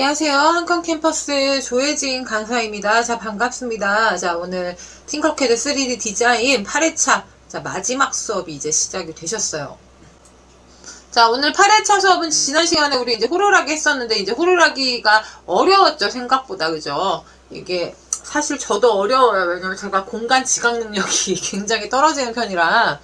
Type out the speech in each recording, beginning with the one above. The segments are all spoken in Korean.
안녕하세요. 한컴 캠퍼스 조혜진 강사입니다. 자, 반갑습니다. 자, 오늘 팅커캐드 3D 디자인 8회차 자, 마지막 수업이 이제 시작이 되셨어요. 자, 오늘 8회차 수업은 지난 시간에 우리 이제 호루라기 했었는데 이제 호루라기가 어려웠죠, 생각보다. 그죠? 이게 사실 저도 어려워요. 왜냐면 제가 공간 지각 능력이 굉장히 떨어지는 편이라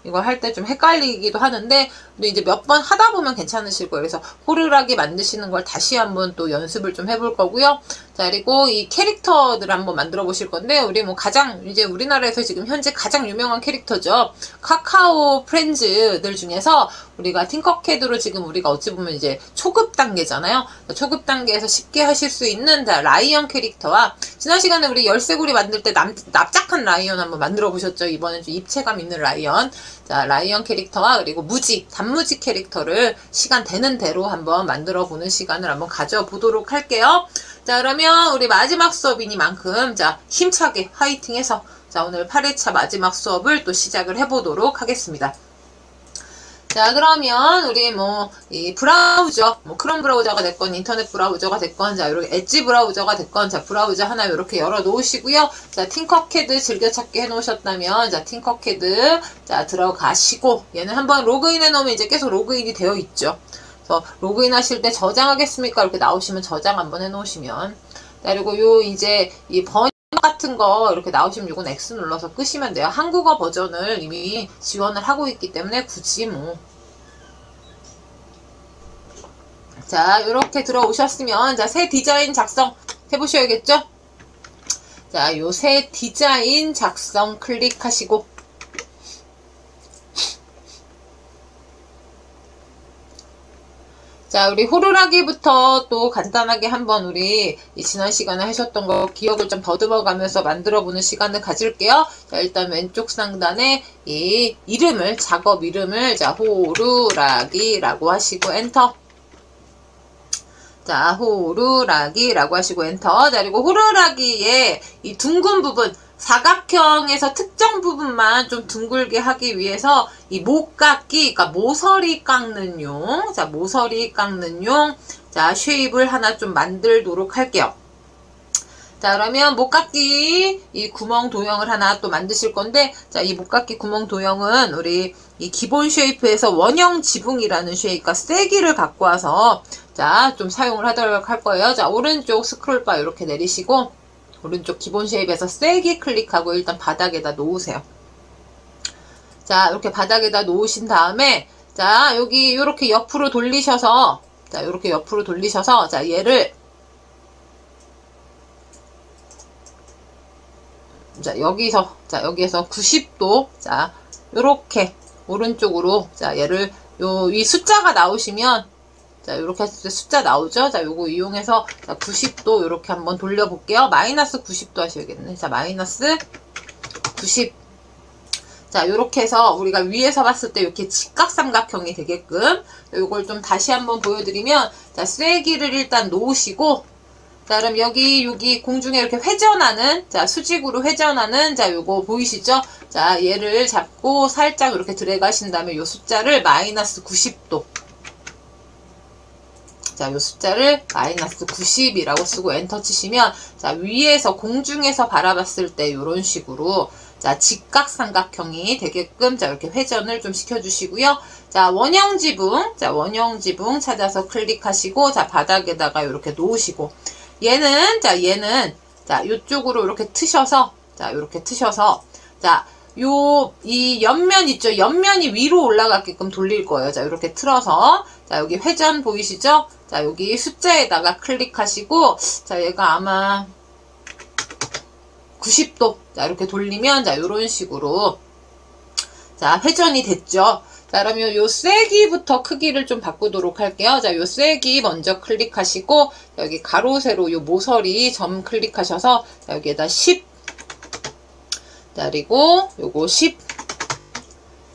이거 할 때 좀 헷갈리기도 하는데, 근데 이제 몇 번 하다 보면 괜찮으실 거예요. 그래서 호루라기 만드시는 걸 다시 한번 또 연습을 좀 해볼 거고요. 자, 그리고 이 캐릭터들 한번 만들어 보실 건데, 우리 뭐 가장 이제 우리나라에서 지금 현재 가장 유명한 캐릭터죠. 카카오 프렌즈들 중에서 우리가 팅커캐드로 지금 우리가 어찌 보면 이제 초급 단계잖아요. 초급 단계에서 쉽게 하실 수 있는 자, 라이언 캐릭터와 지난 시간에 우리 열쇠고리 만들 때 납작한 라이언 한번 만들어 보셨죠. 이번엔 좀 입체감 있는 라이언. 자, 라이언 캐릭터와 그리고 무지, 단무지 캐릭터를 시간 되는 대로 한번 만들어 보는 시간을 한번 가져보도록 할게요. 자, 그러면 우리 마지막 수업이니만큼 자, 힘차게 화이팅해서 자, 오늘 8회차 마지막 수업을 또 시작을 해보도록 하겠습니다. 자, 그러면 우리 이 브라우저, 크롬 브라우저가 됐건 인터넷 브라우저가 됐건 자, 이렇게 엣지 브라우저가 됐건 자, 브라우저 하나 이렇게 열어 놓으시고요. 자, 팅커캐드 즐겨찾기 해 놓으셨다면 자, 팅커캐드 자, 들어가시고 얘는 한번 로그인 해 놓으면 이제 계속 로그인이 되어 있죠. 그래서 로그인 하실 때 저장하겠습니까? 이렇게 나오시면 저장 한번 해 놓으시면. 자, 그리고 요 이제 이 번역 같은 거 이렇게 나오시면 요건 X 눌러서 끄시면 돼요. 한국어 버전을 이미 지원을 하고 있기 때문에 굳이 자, 요렇게 들어오셨으면 자, 새 디자인 작성 해보셔야겠죠? 자, 요 새 디자인 작성 클릭하시고 자, 우리 호루라기부터 또 간단하게 한번 우리 지난 시간에 하셨던 거 기억을 좀 더듬어 가면서 만들어 보는 시간을 가질게요. 자, 일단 왼쪽 상단에 이 이름을, 작업 이름을 자, 호루라기라고 하시고 엔터. 자, 호루라기라고 하시고 엔터. 자, 그리고 호루라기의 이 둥근 부분, 사각형에서 특정 부분만 좀 둥글게 하기 위해서 이 목깎기, 그러니까 모서리 깎는 용, 자, 모서리 깎는 용, 자, 쉐입을 하나 좀 만들도록 할게요. 자, 그러면 목깎기 이 구멍 도형을 하나 또 만드실 건데, 자, 이 목깎기 구멍 도형은 우리 이 기본 쉐이프에서 원형 지붕이라는 쉐입과 세기를 갖고 와서 자, 좀 사용을 하도록 할 거예요. 자, 오른쪽 스크롤바 이렇게 내리시고 오른쪽 기본 쉐입에서 세게 클릭하고 일단 바닥에다 놓으세요. 자, 이렇게 바닥에다 놓으신 다음에 자, 여기 이렇게 옆으로 돌리셔서 자, 이렇게 옆으로 돌리셔서 자, 얘를 자, 여기서 90도 자, 요렇게 오른쪽으로 자, 얘를 이 숫자가 나오시면 자, 요렇게 했을 때 숫자 나오죠? 자, 요거 이용해서 자, 90도 요렇게 한번 돌려볼게요. 마이너스 90도 하셔야겠네. 자, 마이너스 90. 자, 요렇게 해서 우리가 위에서 봤을 때 이렇게 직각삼각형이 되게끔 요걸 좀 다시 한번 보여드리면 자, 쐐기를 일단 놓으시고 자, 그럼 여기 공중에 이렇게 회전하는 자, 수직으로 회전하는 자, 요거 보이시죠? 자, 얘를 잡고 살짝 이렇게 들어가신 다음에 요 숫자를 마이너스 90도 자, 요 숫자를 마이너스 90이라고 쓰고 엔터 치시면 자, 위에서 공중에서 바라봤을 때 요런 식으로 자, 직각삼각형이 되게끔 자, 이렇게 회전을 좀 시켜주시고요. 자, 원형 지붕 자, 원형 지붕 찾아서 클릭하시고 자, 바닥에다가 이렇게 놓으시고 얘는 자, 요쪽으로 이렇게 트셔서 자, 요렇게 트셔서 자, 이 옆면 있죠? 옆면이 위로 올라가게끔 돌릴 거예요. 자, 이렇게 틀어서 자, 여기 회전 보이시죠? 자, 여기 숫자에다가 클릭하시고 자, 얘가 아마 90도 자, 이렇게 돌리면 자, 요런 식으로 자, 회전이 됐죠? 자, 그러면 요 쐐기부터 크기를 좀 바꾸도록 할게요. 자, 요 쐐기 먼저 클릭하시고 여기 가로 세로 요 모서리 점 클릭하셔서 자, 여기에다 10 자, 그리고 요거 10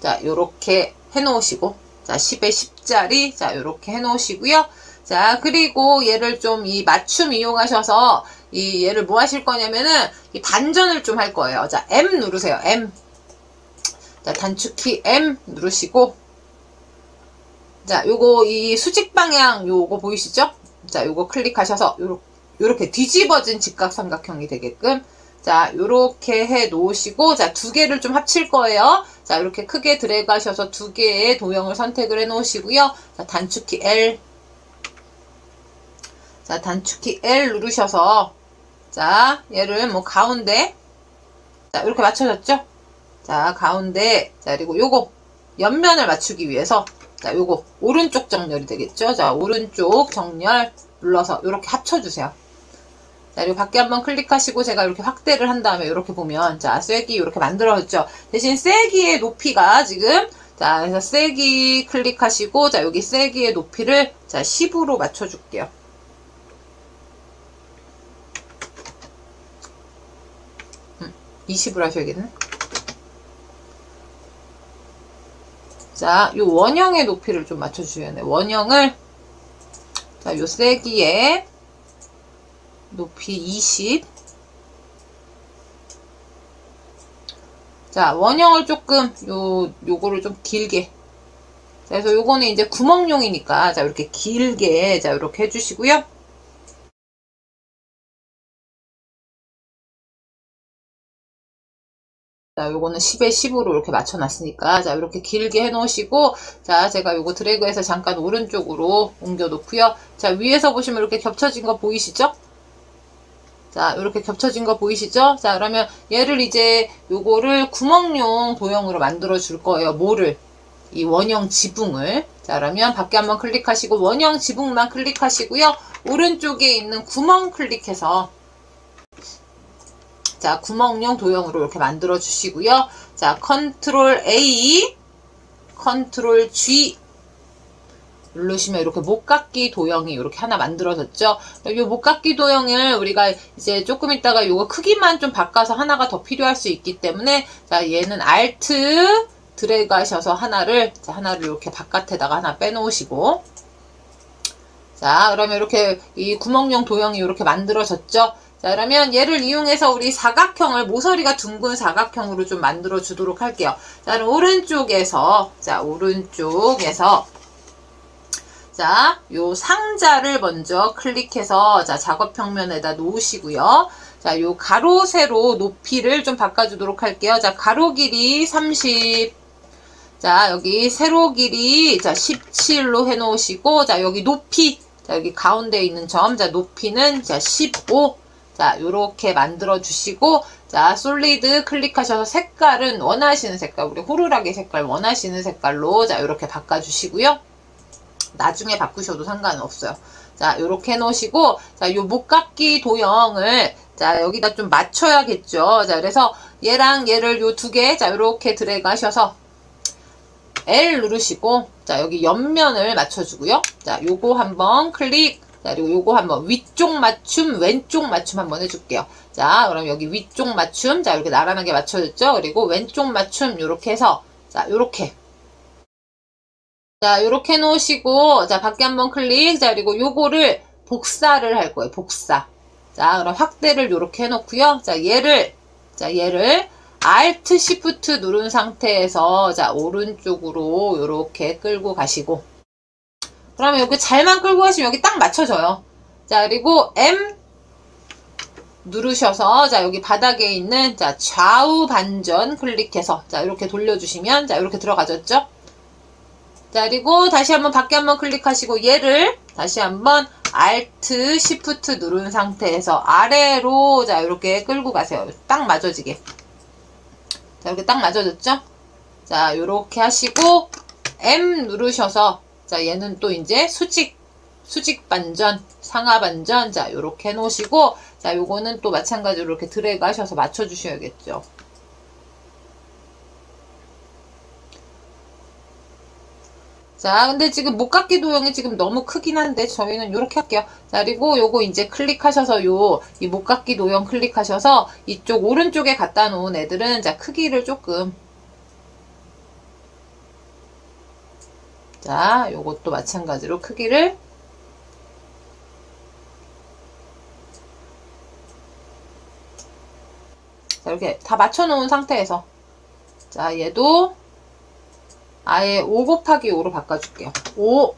자, 요렇게 해 놓으시고 자, 10에 10짜리 자, 요렇게 해 놓으시고요. 자, 그리고 얘를 좀 이 맞춤 이용하셔서 얘를 뭐 하실 거냐면은 이 반전을 좀 할 거예요. 자, M 누르세요. M. 자, 단축키 M 누르시고 자, 요거 이 수직 방향 요거 보이시죠? 자, 요거 클릭하셔서 요렇게 뒤집어진 직각삼각형이 되게끔 자, 요렇게 해 놓으시고 자, 두 개를 좀 합칠 거예요. 자, 이렇게 크게 드래그 하셔서 두 개의 도형을 선택을 해 놓으시고요. 자, 단축키 L. 자, 단축키 L 누르셔서 자, 얘를 뭐 가운데 자, 이렇게 맞춰졌죠? 자, 가운데 자, 그리고 요거 옆면을 맞추기 위해서 자, 요거 오른쪽 정렬이 되겠죠? 자, 오른쪽 정렬 눌러서 이렇게 합쳐주세요. 자, 그리고 밖에 한번 클릭하시고 제가 이렇게 확대를 한 다음에 이렇게 보면 자, 쐐기 이렇게 만들어졌죠? 대신 쐐기의 높이가 지금 자, 그래서 쐐기 클릭하시고 자, 여기 쐐기의 높이를 자, 10으로 맞춰줄게요. 음, 20으로 하셔야겠네. 자, 요 원형의 높이를 좀 맞춰주셔야 돼요. 원형을 자, 요 쐐기에 높이 20. 자, 원형을 조금 요거를 좀 길게. 자, 그래서 요거는 이제 구멍용이니까 자, 이렇게 길게 자, 이렇게 해주시고요. 자, 요거는 10에 10으로 이렇게 맞춰놨으니까, 자, 이렇게 길게 해놓으시고, 자, 제가 요거 드래그해서 잠깐 오른쪽으로 옮겨 놓고요. 자, 위에서 보시면 이렇게 겹쳐진 거 보이시죠? 자, 이렇게 겹쳐진 거 보이시죠? 자, 그러면 얘를 이제 요거를 구멍용 도형으로 만들어 줄 거예요. 뭐를? 이 원형 지붕을. 자, 그러면 밖에 한번 클릭하시고, 원형 지붕만 클릭하시고요. 오른쪽에 있는 구멍 클릭해서, 자, 구멍용 도형으로 이렇게 만들어 주시고요. 자, 컨트롤 A, 컨트롤 G 누르시면 이렇게 목깎이 도형이 이렇게 하나 만들어졌죠. 이 목깎이 도형을 우리가 이제 조금 있다가 요거 크기만 좀 바꿔서 하나가 더 필요할 수 있기 때문에 자, 얘는 Alt 드래그 하셔서 하나를 이렇게 바깥에다가 하나 빼놓으시고 자, 그러면 이렇게 이 구멍용 도형이 이렇게 만들어졌죠. 자, 그러면 얘를 이용해서 우리 사각형을 모서리가 둥근 사각형으로 좀 만들어 주도록 할게요. 자, 그럼 오른쪽에서 자, 요 상자를 먼저 클릭해서 자, 작업 평면에다 놓으시고요. 자, 요 가로 세로 높이를 좀 바꿔주도록 할게요. 자, 가로 길이 30. 자, 여기 세로 길이 자, 17로 해 놓으시고 자, 여기 높이 자, 여기 가운데 있는 점 자, 높이는 자, 15. 자, 요렇게 만들어 주시고 자, 솔리드 클릭하셔서 색깔은 원하시는 색깔, 우리 호루라기 색깔 원하시는 색깔로 자, 요렇게 바꿔 주시고요. 나중에 바꾸셔도 상관없어요. 자, 요렇게 해 놓으시고 자, 요 목깎이 도형을 자, 여기다 좀 맞춰야겠죠. 자, 그래서 얘랑 얘를 요 두 개 자, 요렇게 드래그 하셔서 L 누르시고 자, 여기 옆면을 맞춰 주고요. 자, 요거 한번 클릭. 자, 그리고 요거 한번 위쪽 맞춤, 왼쪽 맞춤 한번 해줄게요. 자, 그럼 여기 위쪽 맞춤, 자, 이렇게 나란하게 맞춰졌죠? 그리고 왼쪽 맞춤, 요렇게 해서, 자, 요렇게. 자, 요렇게 놓으시고, 자, 밖에 한번 클릭. 자, 그리고 요거를 복사를 할 거예요, 복사. 자, 그럼 확대를 요렇게 해놓고요. 자, 얘를 Alt Shift 누른 상태에서, 자, 오른쪽으로 요렇게 끌고 가시고, 그러면 여기 잘만 끌고 가시면 여기 딱 맞춰져요. 자, 그리고 M 누르셔서 자, 여기 바닥에 있는 자, 좌우 반전 클릭해서 자, 이렇게 돌려주시면 자, 이렇게 들어가졌죠? 자, 그리고 다시 한번 밖에 한번 클릭하시고 얘를 다시 한번 Alt Shift 누른 상태에서 아래로 자, 이렇게 끌고 가세요. 딱 맞아지게. 자, 이렇게 딱 맞아졌죠? 자, 이렇게 하시고 M 누르셔서 자, 얘는 또 이제 수직 반전, 상하 반전, 자, 요렇게 해 놓으시고, 자, 요거는 또 마찬가지로 이렇게 드래그 하셔서 맞춰 주셔야겠죠. 자, 근데 지금 목깎이 도형이 지금 너무 크긴 한데, 저희는 요렇게 할게요. 자, 그리고 요거 이제 클릭하셔서 이 목깎이 도형 클릭하셔서 이쪽 오른쪽에 갖다 놓은 애들은 자, 크기를 조금 자, 요것도 마찬가지로 크기를 자, 이렇게 다 맞춰 놓은 상태에서 자, 얘도 아예 5 곱하기 5로 바꿔줄게요. 5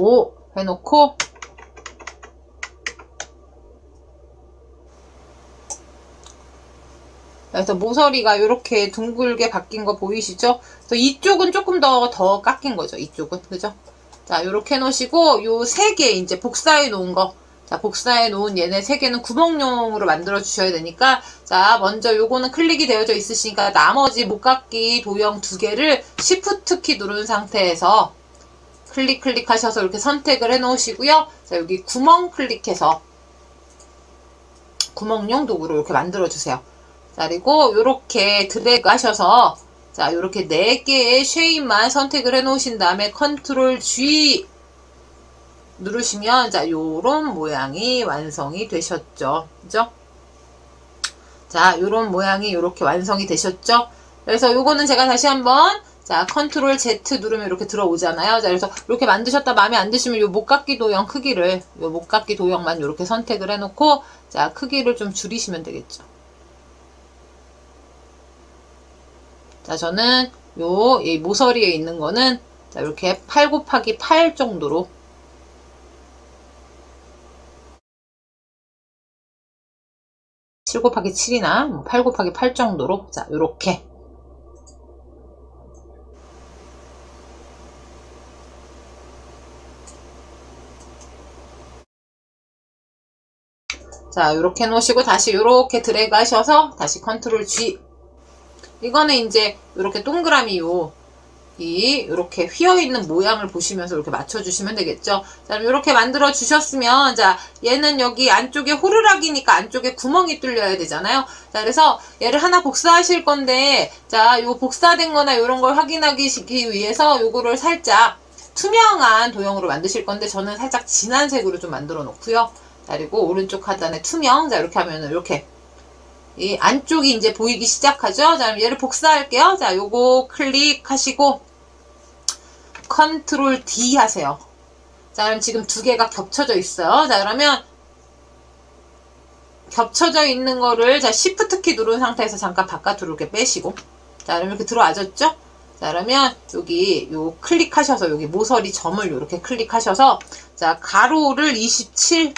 5 해놓고 그래서 모서리가 이렇게 둥글게 바뀐 거 보이시죠? 그래서 이쪽은 조금 더 깎인 거죠. 이쪽은. 그죠? 자, 요렇게 해놓으시고, 요 3개 이제 복사해 놓은 거. 자, 복사해 놓은 얘네 3개는 구멍용으로 만들어 주셔야 되니까, 자, 먼저 요거는 클릭이 되어져 있으시니까 나머지 목깎이 도형 2개를 Shift 키 누른 상태에서 클릭하셔서 이렇게 선택을 해 놓으시고요. 자, 여기 구멍 클릭해서 구멍용 도구로 이렇게 만들어 주세요. 자, 그리고 요렇게 드래그 하셔서 자, 요렇게 4개의 쉐입만 선택을 해 놓으신 다음에 컨트롤 G 누르시면 자, 요런 모양이 완성이 되셨죠. 그죠? 자, 요런 모양이 요렇게 완성이 되셨죠? 그래서 요거는 제가 다시 한번 자, 컨트롤 Z 누르면 이렇게 들어오잖아요. 자, 그래서 이렇게 만드셨다 마음에 안 드시면 요 목깎이 도형 크기를 요 목깎이 도형만 이렇게 선택을 해 놓고 자, 크기를 좀 줄이시면 되겠죠. 자, 저는 이 모서리에 있는 거는 자, 이렇게 8 곱하기 8 정도로 7 곱하기 7이나 8 곱하기 8 정도로 자, 요렇게 자, 요렇게 놓으시고 다시 요렇게 드래그 하셔서 다시 컨트롤 G 이거는 이제 이렇게 동그라미 이렇게 휘어있는 모양을 보시면서 이렇게 맞춰주시면 되겠죠. 자, 이렇게 만들어 주셨으면, 자, 얘는 여기 안쪽에 호루라기니까 안쪽에 구멍이 뚫려야 되잖아요. 자, 그래서 얘를 하나 복사하실 건데, 자, 요 복사된 거나 요런 걸 확인하기 위해서 요거를 살짝 투명한 도형으로 만드실 건데, 저는 살짝 진한 색으로 좀 만들어 놓고요. 자, 그리고 오른쪽 하단에 투명, 자, 이렇게 하면은 이렇게 이 안쪽이 이제 보이기 시작하죠. 자, 그럼 얘를 복사할게요. 자, 요거 클릭하시고 컨트롤 D 하세요. 자, 그럼 지금 2개가 겹쳐져 있어요. 자, 그러면 겹쳐져 있는 거를 자, Shift 키 누른 상태에서 잠깐 바깥으로 이렇게 빼시고 자, 그럼 이렇게 들어와졌죠? 자, 그러면 여기 요 클릭하셔서 여기 모서리 점을 이렇게 클릭하셔서 자, 가로를 27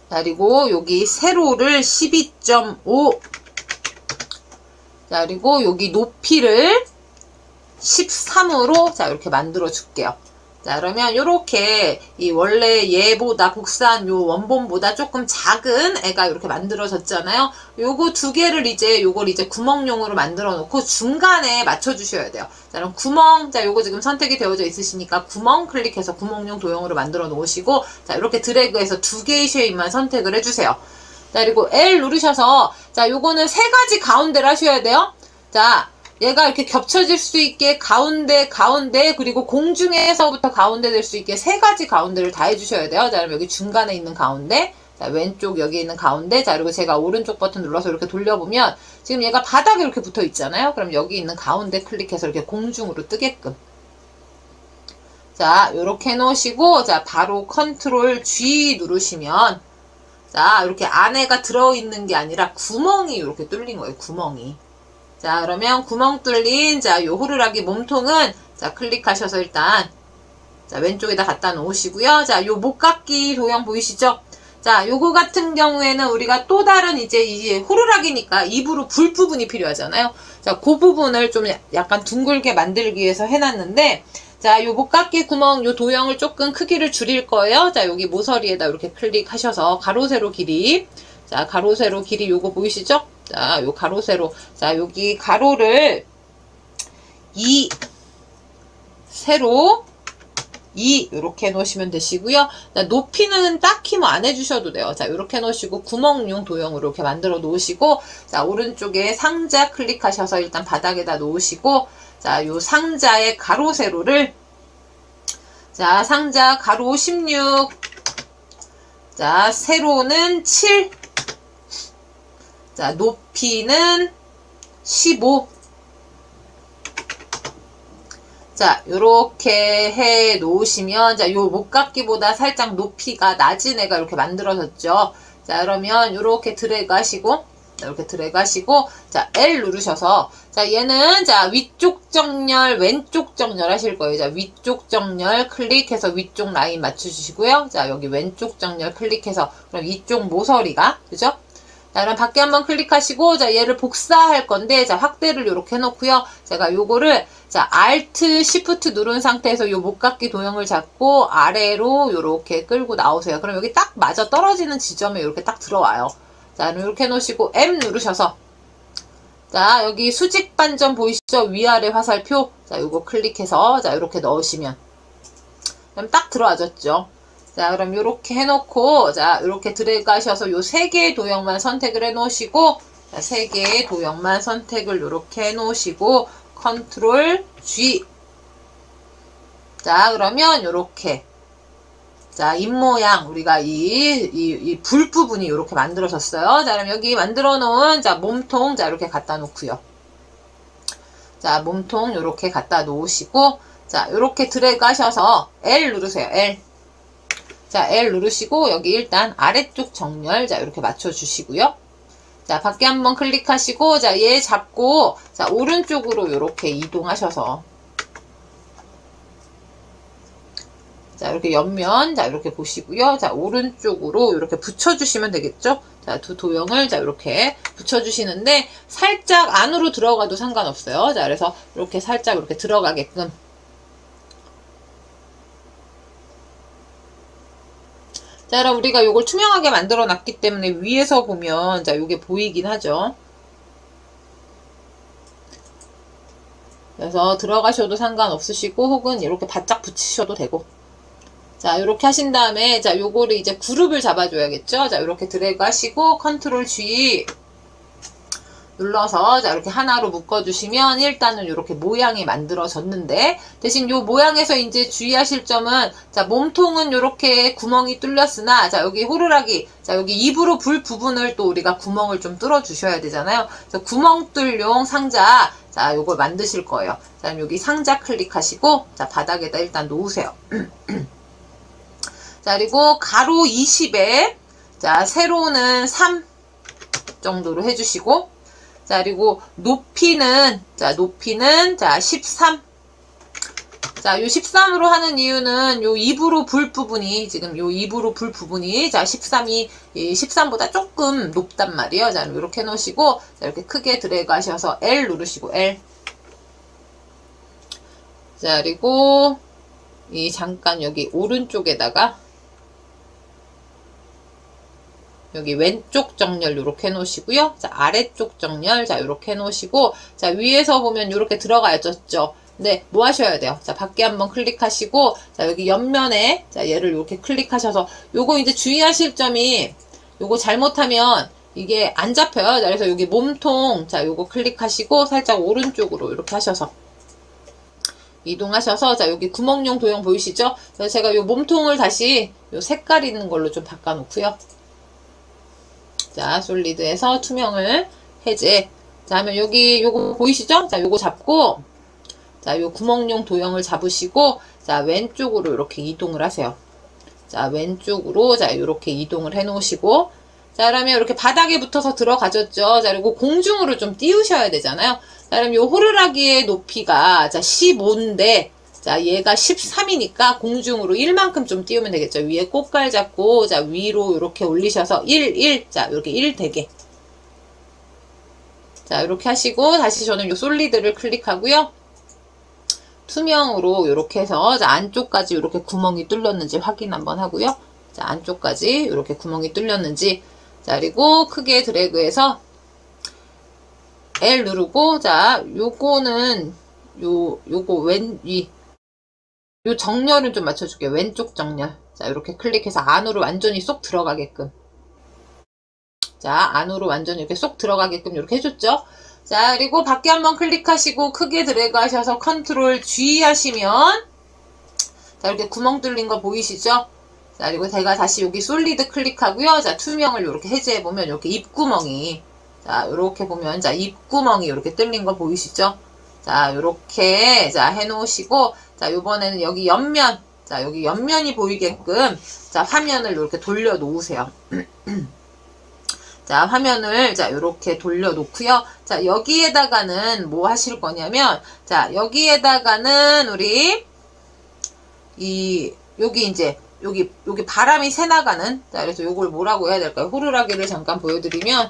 자, 그리고 여기 세로를 12.5 자, 그리고 여기 높이를 13으로 자, 이렇게 만들어 줄게요. 자, 그러면 요렇게 이 원래 얘보다 복사한 요 원본보다 조금 작은 애가 이렇게 만들어졌잖아요. 요거 2개를 이제 요걸 이제 구멍용으로 만들어 놓고 중간에 맞춰 주셔야 돼요. 자, 그럼 구멍, 자, 요거 지금 선택이 되어져 있으시니까 구멍 클릭해서 구멍용 도형으로 만들어 놓으시고 자, 이렇게 드래그해서 2개의 쉐입만 선택을 해 주세요. 자, 그리고 L 누르셔서 자, 요거는 3가지 가운데를 하셔야 돼요. 자, 얘가 이렇게 겹쳐질 수 있게 가운데 그리고 공중에서부터 가운데 될 수 있게 3가지 가운데를 다 해주셔야 돼요. 자, 그럼 여기 중간에 있는 가운데 자, 왼쪽 여기 있는 가운데 자, 그리고 제가 오른쪽 버튼 눌러서 이렇게 돌려보면 지금 얘가 바닥에 이렇게 붙어 있잖아요. 그럼 여기 있는 가운데 클릭해서 이렇게 공중으로 뜨게끔 자, 요렇게 해놓으시고 자, 바로 컨트롤 G 누르시면 자, 이렇게 안에가 들어있는 게 아니라 구멍이 이렇게 뚫린 거예요. 구멍이. 자, 그러면 구멍 뚫린 자, 요 호루라기 몸통은 자, 클릭하셔서 일단 자, 왼쪽에다 갖다 놓으시고요. 자, 요 목깎이 도형 보이시죠? 자, 요거 같은 경우에는 우리가 또 다른 이제 호루라기니까 입으로 불 부분이 필요하잖아요. 자, 그 부분을 좀 약간 둥글게 만들기 위해서 해놨는데 자, 요 목깎이 구멍 요 도형을 조금 크기를 줄일 거예요. 자, 여기 모서리에다 이렇게 클릭하셔서 가로 세로 길이 자, 가로 세로 길이 요거 보이시죠? 자, 요 가로 세로 자, 여기 가로를 2 세로 2 이렇게 놓으시면 되시고요. 자, 높이는 딱히 뭐 안 해주셔도 돼요. 자, 이렇게 놓으시고 구멍용 도형으로 이렇게 만들어 놓으시고 자, 오른쪽에 상자 클릭하셔서 일단 바닥에다 놓으시고 자, 요 상자의 가로 세로를 자, 상자 가로 16 자, 세로는 7 자, 높이는 15 자, 요렇게 해 놓으시면 자, 요 목깎이보다 살짝 높이가 낮은 애가 이렇게 만들어졌죠. 자, 그러면 요렇게 드래그 하시고 자, 이렇게 드래그 하시고, 자, L 누르셔서, 자, 얘는, 자, 위쪽 정렬, 왼쪽 정렬 하실 거예요. 자, 위쪽 정렬 클릭해서 위쪽 라인 맞춰주시고요. 자, 여기 왼쪽 정렬 클릭해서, 그럼 이쪽 모서리가, 그죠? 자, 그럼 밖에 한번 클릭하시고, 자, 얘를 복사할 건데, 자, 확대를 요렇게 해놓고요. 제가 요거를, 자, Alt, Shift 누른 상태에서 요 목깎이 도형을 잡고, 아래로 요렇게 끌고 나오세요. 그럼 여기 딱 맞아 떨어지는 지점에 요렇게 딱 들어와요. 자, 이렇게 해놓으시고 M 누르셔서 자, 여기 수직 반전 보이시죠? 위아래 화살표. 자, 요거 클릭해서 자, 이렇게 넣으시면 그럼 딱 들어와졌죠. 자, 그럼 요렇게 해놓고 자, 요렇게 드래그 하셔서 요 세 개의 도형만 선택을 해놓으시고 자, 세 개의 도형만 선택을 요렇게 해놓으시고 컨트롤 G. 자, 그러면 요렇게 자, 입모양, 우리가 이 불 부분이 이렇게 만들어졌어요. 자, 그럼 여기 만들어 놓은, 자, 몸통, 자, 이렇게 갖다 놓고요. 자, 몸통, 이렇게 갖다 놓으시고, 자, 이렇게 드래그 하셔서, L 누르세요, L. 자, L 누르시고, 여기 일단 아래쪽 정렬, 자, 이렇게 맞춰주시고요. 자, 밖에 한번 클릭하시고, 자, 얘 잡고, 자, 오른쪽으로 이렇게 이동하셔서, 자, 이렇게 옆면, 자, 이렇게 보시고요. 자, 오른쪽으로 이렇게 붙여주시면 되겠죠? 자, 두 도형을, 자, 이렇게 붙여주시는데, 살짝 안으로 들어가도 상관없어요. 자, 그래서 이렇게 살짝 이렇게 들어가게끔. 자, 그럼 우리가 요걸 투명하게 만들어 놨기 때문에 위에서 보면, 자, 요게 보이긴 하죠. 그래서 들어가셔도 상관없으시고, 혹은 이렇게 바짝 붙이셔도 되고. 자, 요렇게 하신 다음에, 자, 요거를 이제 그룹을 잡아줘야겠죠? 자, 요렇게 드래그 하시고, 컨트롤 G 눌러서, 자, 이렇게 하나로 묶어주시면, 일단은 요렇게 모양이 만들어졌는데, 대신 요 모양에서 이제 주의하실 점은, 자, 몸통은 요렇게 구멍이 뚫렸으나, 자, 여기 호루라기, 자, 여기 입으로 불 부분을 또 우리가 구멍을 좀 뚫어주셔야 되잖아요. 그래서 구멍 뚫용 상자, 자, 요걸 만드실 거예요. 자, 그럼 여기 상자 클릭하시고, 자, 바닥에다 일단 놓으세요. 자, 그리고 가로 20에, 자, 세로는 3 정도로 해주시고, 자, 그리고 높이는, 자, 자, 13. 자, 요 13으로 하는 이유는 요 입으로 불 부분이, 지금 요 입으로 불 부분이, 자, 13이, 13보다 조금 높단 말이에요. 자, 이렇게 해놓으시고, 자, 이렇게 크게 드래그 하셔서 L 누르시고, L. 자, 그리고, 잠깐 여기 오른쪽에다가, 여기 왼쪽 정렬 요렇게 해놓으시고요. 자, 아래쪽 정렬, 자, 요렇게 해놓으시고, 자, 위에서 보면 요렇게 들어가졌죠. 근데 뭐 하셔야 돼요? 자, 밖에 한번 클릭하시고, 자, 여기 옆면에, 자, 얘를 이렇게 클릭하셔서, 요거 이제 주의하실 점이, 요거 잘못하면 이게 안 잡혀요. 자, 그래서 여기 몸통, 자, 요거 클릭하시고, 살짝 오른쪽으로 이렇게 하셔서, 이동하셔서, 자, 여기 구멍용 도형 보이시죠? 그래서 제가 요 몸통을 다시 요 색깔 있는 걸로 좀 바꿔놓고요. 자, 솔리드에서 투명을 해제. 자, 하면 여기 요거 보이시죠? 자, 요거 잡고, 자, 요 구멍용 도형을 잡으시고, 자, 왼쪽으로 이렇게 이동을 하세요. 자, 왼쪽으로, 자, 이렇게 이동을 해 놓으시고, 자, 그러면 이렇게 바닥에 붙어서 들어가졌죠? 자, 그리고 공중으로 좀 띄우셔야 되잖아요. 자, 그럼 요 호루라기의 높이가, 자, 15인데, 자, 얘가 13이니까 공중으로 1만큼 좀 띄우면 되겠죠. 위에 꽃갈 잡고, 자, 위로 이렇게 올리셔서 1. 자, 이렇게 1 되게. 자, 이렇게 하시고, 다시 저는 요 솔리드를 클릭하고요. 투명으로 이렇게 해서, 자, 안쪽까지 이렇게 구멍이 뚫렸는지 확인 한번 하고요. 자, 안쪽까지 이렇게 구멍이 뚫렸는지. 자, 그리고 크게 드래그해서 L 누르고, 자, 요거는, 요거 요 정렬은 좀 맞춰줄게요. 왼쪽 정렬. 자, 이렇게 클릭해서 안으로 완전히 쏙 들어가게끔. 자, 안으로 완전히 이렇게 쏙 들어가게끔 이렇게 해줬죠. 자, 그리고 밖에 한번 클릭하시고 크게 드래그 하셔서 컨트롤 G 하시면, 자, 이렇게 구멍 뚫린 거 보이시죠? 자, 그리고 제가 다시 여기 솔리드 클릭하고요. 자, 투명을 이렇게 해제해보면 이렇게 입구멍이, 자, 이렇게 보면, 자, 입구멍이 이렇게 뚫린 거 보이시죠? 자, 요렇게, 자, 해놓으시고, 자, 요번에는 여기 옆면, 자, 여기 옆면이 보이게끔, 자, 화면을 이렇게 돌려 놓으세요. 자, 화면을 자, 요렇게 돌려 놓고요. 자, 여기에다가는 뭐 하실 거냐면, 자, 여기에다가는 우리 여기 이제 여기 바람이 새 나가는, 자, 그래서 요걸 뭐라고 해야 될까요? 호루라기를 잠깐 보여드리면,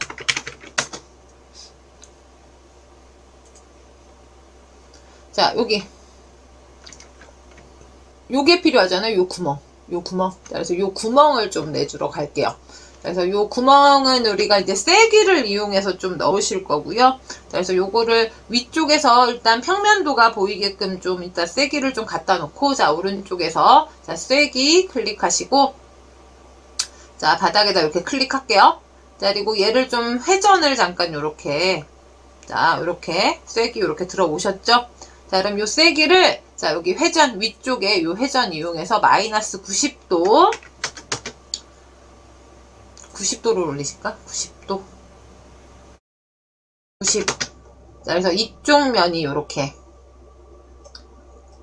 자, 요게 필요하잖아요. 요 구멍. 자, 그래서 요 구멍을 좀 내주러 갈게요. 그래서 요 구멍은 우리가 이제 쐐기를 이용해서 좀 넣으실 거고요. 자, 그래서 요거를 위쪽에서 일단 평면도가 보이게끔 좀 이따 쐐기를 좀 갖다 놓고, 자, 오른쪽에서, 자, 쐐기 클릭하시고, 자, 바닥에다 이렇게 클릭할게요. 자, 그리고 얘를 좀 회전을 잠깐 요렇게, 자, 요렇게 쐐기 요렇게 들어오셨죠? 자, 그럼 요 쐐기를, 자, 여기 회전, 위쪽에 요 회전 이용해서 마이너스 90도, 90도로 올리실까? 90도. 90. 자, 그래서 이쪽 면이 요렇게.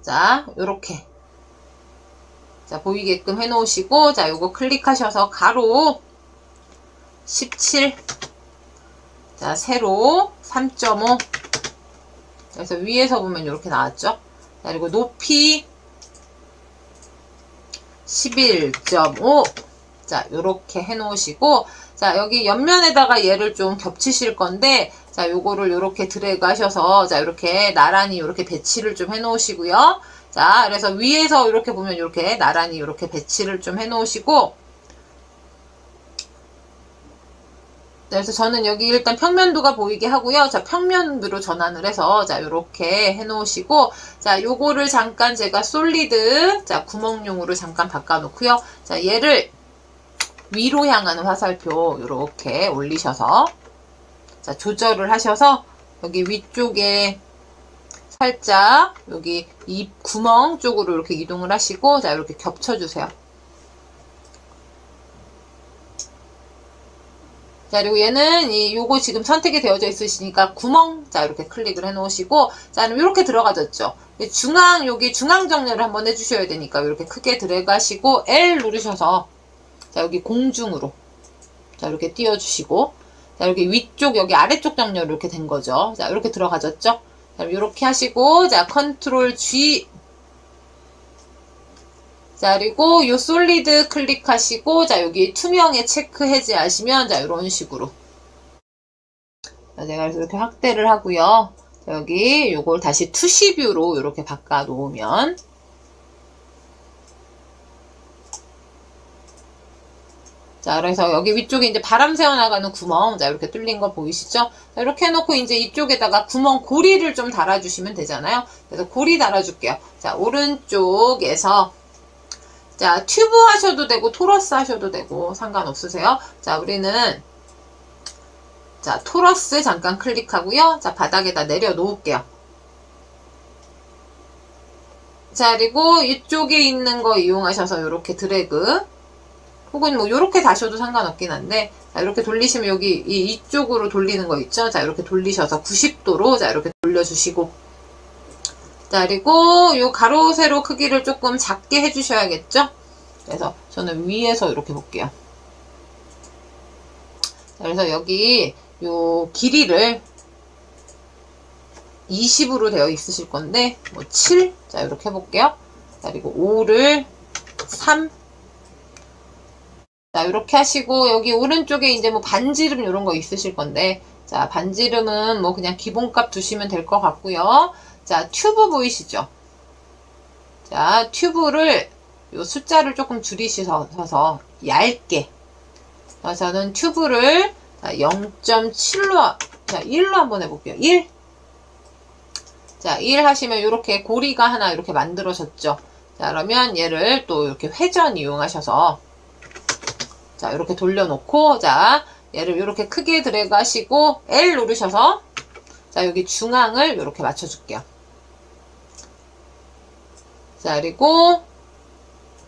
자, 요렇게. 자, 보이게끔 해 놓으시고, 자, 요거 클릭하셔서 가로 17. 자, 세로 3.5. 그래서 위에서 보면 이렇게 나왔죠. 자, 그리고 높이 11.5. 자, 요렇게 해 놓으시고, 자, 여기 옆면에다가 얘를 좀 겹치실 건데, 자, 요거를 요렇게 드래그 하셔서, 자, 요렇게 나란히 요렇게 배치를 좀 해 놓으시고요. 자, 그래서 위에서 이렇게 보면 이렇게 나란히 이렇게 배치를 좀 해 놓으시고, 그래서 저는 여기 일단 평면도가 보이게 하고요. 자, 평면으로 전환을 해서, 자, 요렇게 해 놓으시고, 자, 요거를 잠깐 제가 솔리드, 자, 구멍용으로 잠깐 바꿔 놓고요. 자, 얘를 위로 향하는 화살표 요렇게 올리셔서, 자, 조절을 하셔서, 여기 위쪽에 살짝, 여기 이 구멍 쪽으로 이렇게 이동을 하시고, 자, 이렇게 겹쳐주세요. 자, 그리고 얘는 요거 지금 선택이 되어져 있으시니까 구멍, 자, 이렇게 클릭을 해 놓으시고, 자, 그럼 이렇게 들어가졌죠. 여기 중앙 정렬을 한번 해주셔야 되니까, 이렇게 크게 드래그하시고, L 누르셔서, 자, 여기 공중으로, 자, 이렇게 띄워주시고, 자, 여기 위쪽, 여기 아래쪽 정렬 이렇게 된 거죠. 자, 이렇게 들어가졌죠. 자, 이렇게 하시고, 자, 컨트롤 G, 자, 그리고 요 솔리드 클릭하시고, 자, 여기 투명에 체크 해제하시면, 자, 이런 식으로. 자, 제가 그래서 이렇게 확대를 하고요. 자, 여기 요걸 다시 투시뷰로 이렇게 바꿔 놓으면, 자, 그래서 여기 위쪽에 이제 바람 새어나가는 구멍, 자, 이렇게 뚫린 거 보이시죠? 자, 이렇게 해놓고 이제 이쪽에다가 구멍 고리를 좀 달아주시면 되잖아요. 그래서 고리 달아줄게요. 자, 오른쪽에서, 자, 튜브 하셔도 되고, 토러스 하셔도 되고, 상관없으세요. 자, 우리는, 자, 토러스 잠깐 클릭하고요. 자, 바닥에다 내려 놓을게요. 자, 그리고 이쪽에 있는 거 이용하셔서 이렇게 드래그, 혹은 뭐 요렇게 다셔도 상관없긴 한데, 자, 이렇게 돌리시면 여기 이쪽으로 돌리는 거 있죠? 자, 이렇게 돌리셔서 90도로 자, 이렇게 돌려주시고, 자, 그리고 요 가로 세로 크기를 조금 작게 해주셔야겠죠? 그래서 저는 위에서 이렇게 볼게요. 자, 그래서 여기 요 길이를 20으로 되어 있으실 건데, 뭐 7, 자, 이렇게 해볼게요. 자, 그리고 5를 3, 자, 이렇게 하시고, 여기 오른쪽에 이제 뭐 반지름 이런 거 있으실 건데, 자, 반지름은 뭐 그냥 기본값 두시면 될 것 같고요. 자, 튜브 보이시죠? 자, 튜브를, 요 숫자를 조금 줄이셔서 얇게. 자, 저는 튜브를 0.7로, 자, 1로 한번 해볼게요. 1. 자, 1 하시면 이렇게 고리가 하나 이렇게 만들어졌죠. 자, 그러면 얘를 또 이렇게 회전 이용하셔서, 자, 이렇게 돌려놓고, 자, 얘를 이렇게 크게 드래그 하시고, L 누르셔서, 자, 여기 중앙을 이렇게 맞춰줄게요. 자, 그리고,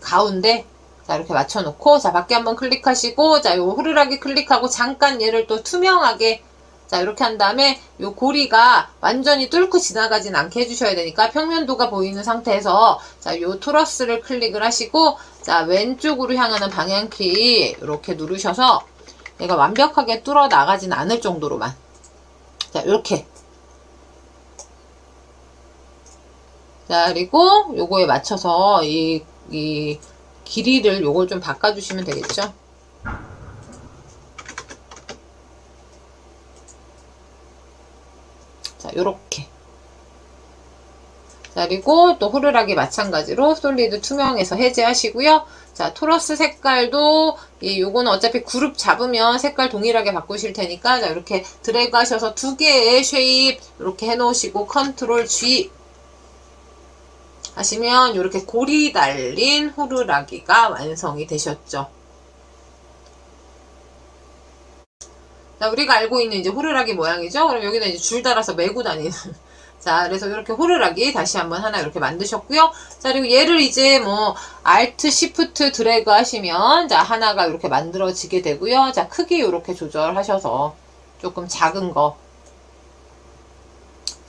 가운데, 자, 이렇게 맞춰놓고, 자, 밖에 한번 클릭하시고, 자, 요 흐르라기 클릭하고, 잠깐 얘를 또 투명하게, 자, 이렇게 한 다음에, 요 고리가 완전히 뚫고 지나가진 않게 해주셔야 되니까, 평면도가 보이는 상태에서, 자, 요 토러스를 클릭을 하시고, 자, 왼쪽으로 향하는 방향키, 이렇게 누르셔서, 얘가 완벽하게 뚫어 나가진 않을 정도로만. 자, 이렇게. 자, 그리고 요거에 맞춰서 이 길이를 요걸 좀 바꿔주시면 되겠죠. 자, 요렇게. 자, 그리고 또 호루라기 마찬가지로 솔리드 투명해서 해제하시고요. 자, 토러스 색깔도 요거는 어차피 그룹 잡으면 색깔 동일하게 바꾸실 테니까 자, 이렇게 드래그 하셔서 두 개의 쉐입 이렇게 해 놓으시고 컨트롤 G 하시면 이렇게 골이 달린 호루라기가 완성이 되셨죠. 자, 우리가 알고 있는 이제 호루라기 모양이죠. 그럼 여기다 이제 줄 달아서 메고 다니는. 자, 그래서 이렇게 호루라기 다시 한번 하나 이렇게 만드셨고요. 자, 그리고 얘를 이제 뭐 Alt, Shift 드래그 하시면 자, 하나가 이렇게 만들어지게 되고요. 자, 크기 이렇게 조절하셔서 조금 작은 거.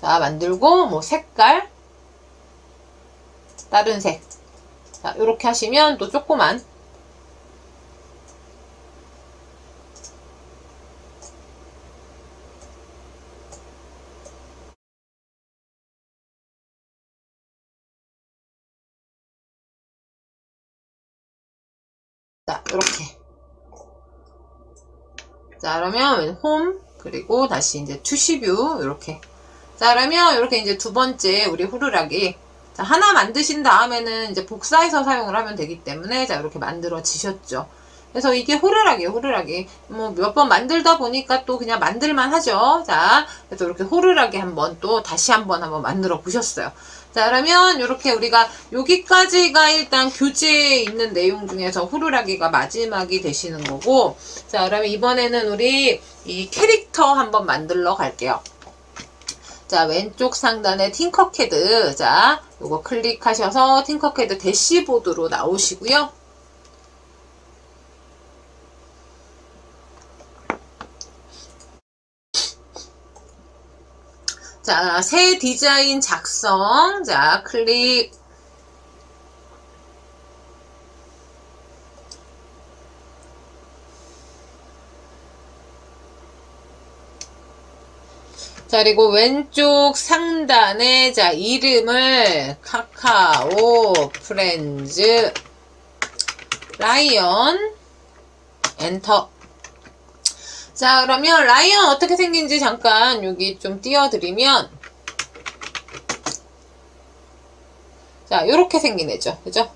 자, 만들고 뭐 색깔 다른 색. 자, 이렇게 하시면 또 조그만 자, 이렇게. 자, 그러면 홈 그리고 다시 이제 투시뷰 이렇게. 자, 그러면 이렇게 이제 두 번째 우리 호루라기. 자, 하나 만드신 다음에는 이제 복사해서 사용을 하면 되기 때문에 자, 이렇게 만들어지셨죠. 그래서 이게 호루라기예요, 호루라기. 뭐 몇 번 만들다 보니까 또 그냥 만들만 하죠. 자, 그래서 이렇게 호루라기 한번 또 다시 한번 만들어 보셨어요. 자, 그러면 이렇게 우리가 여기까지가 일단 교재에 있는 내용 중에서 호루라기가 마지막이 되시는 거고, 자, 그러면 이번에는 우리 이 캐릭터 한번 만들러 갈게요. 자, 왼쪽 상단에 팅커캐드. 자, 요거 클릭하셔서 팅커캐드 대시보드로 나오시고요. 자, 새 디자인 작성. 자, 클릭. 자, 그리고 왼쪽 상단에 자, 이름을 카카오 프렌즈 라이언 엔터. 자, 그러면 라이언 어떻게 생긴지 잠깐 여기 좀 띄워드리면 자, 요렇게 생긴 애죠. 그죠?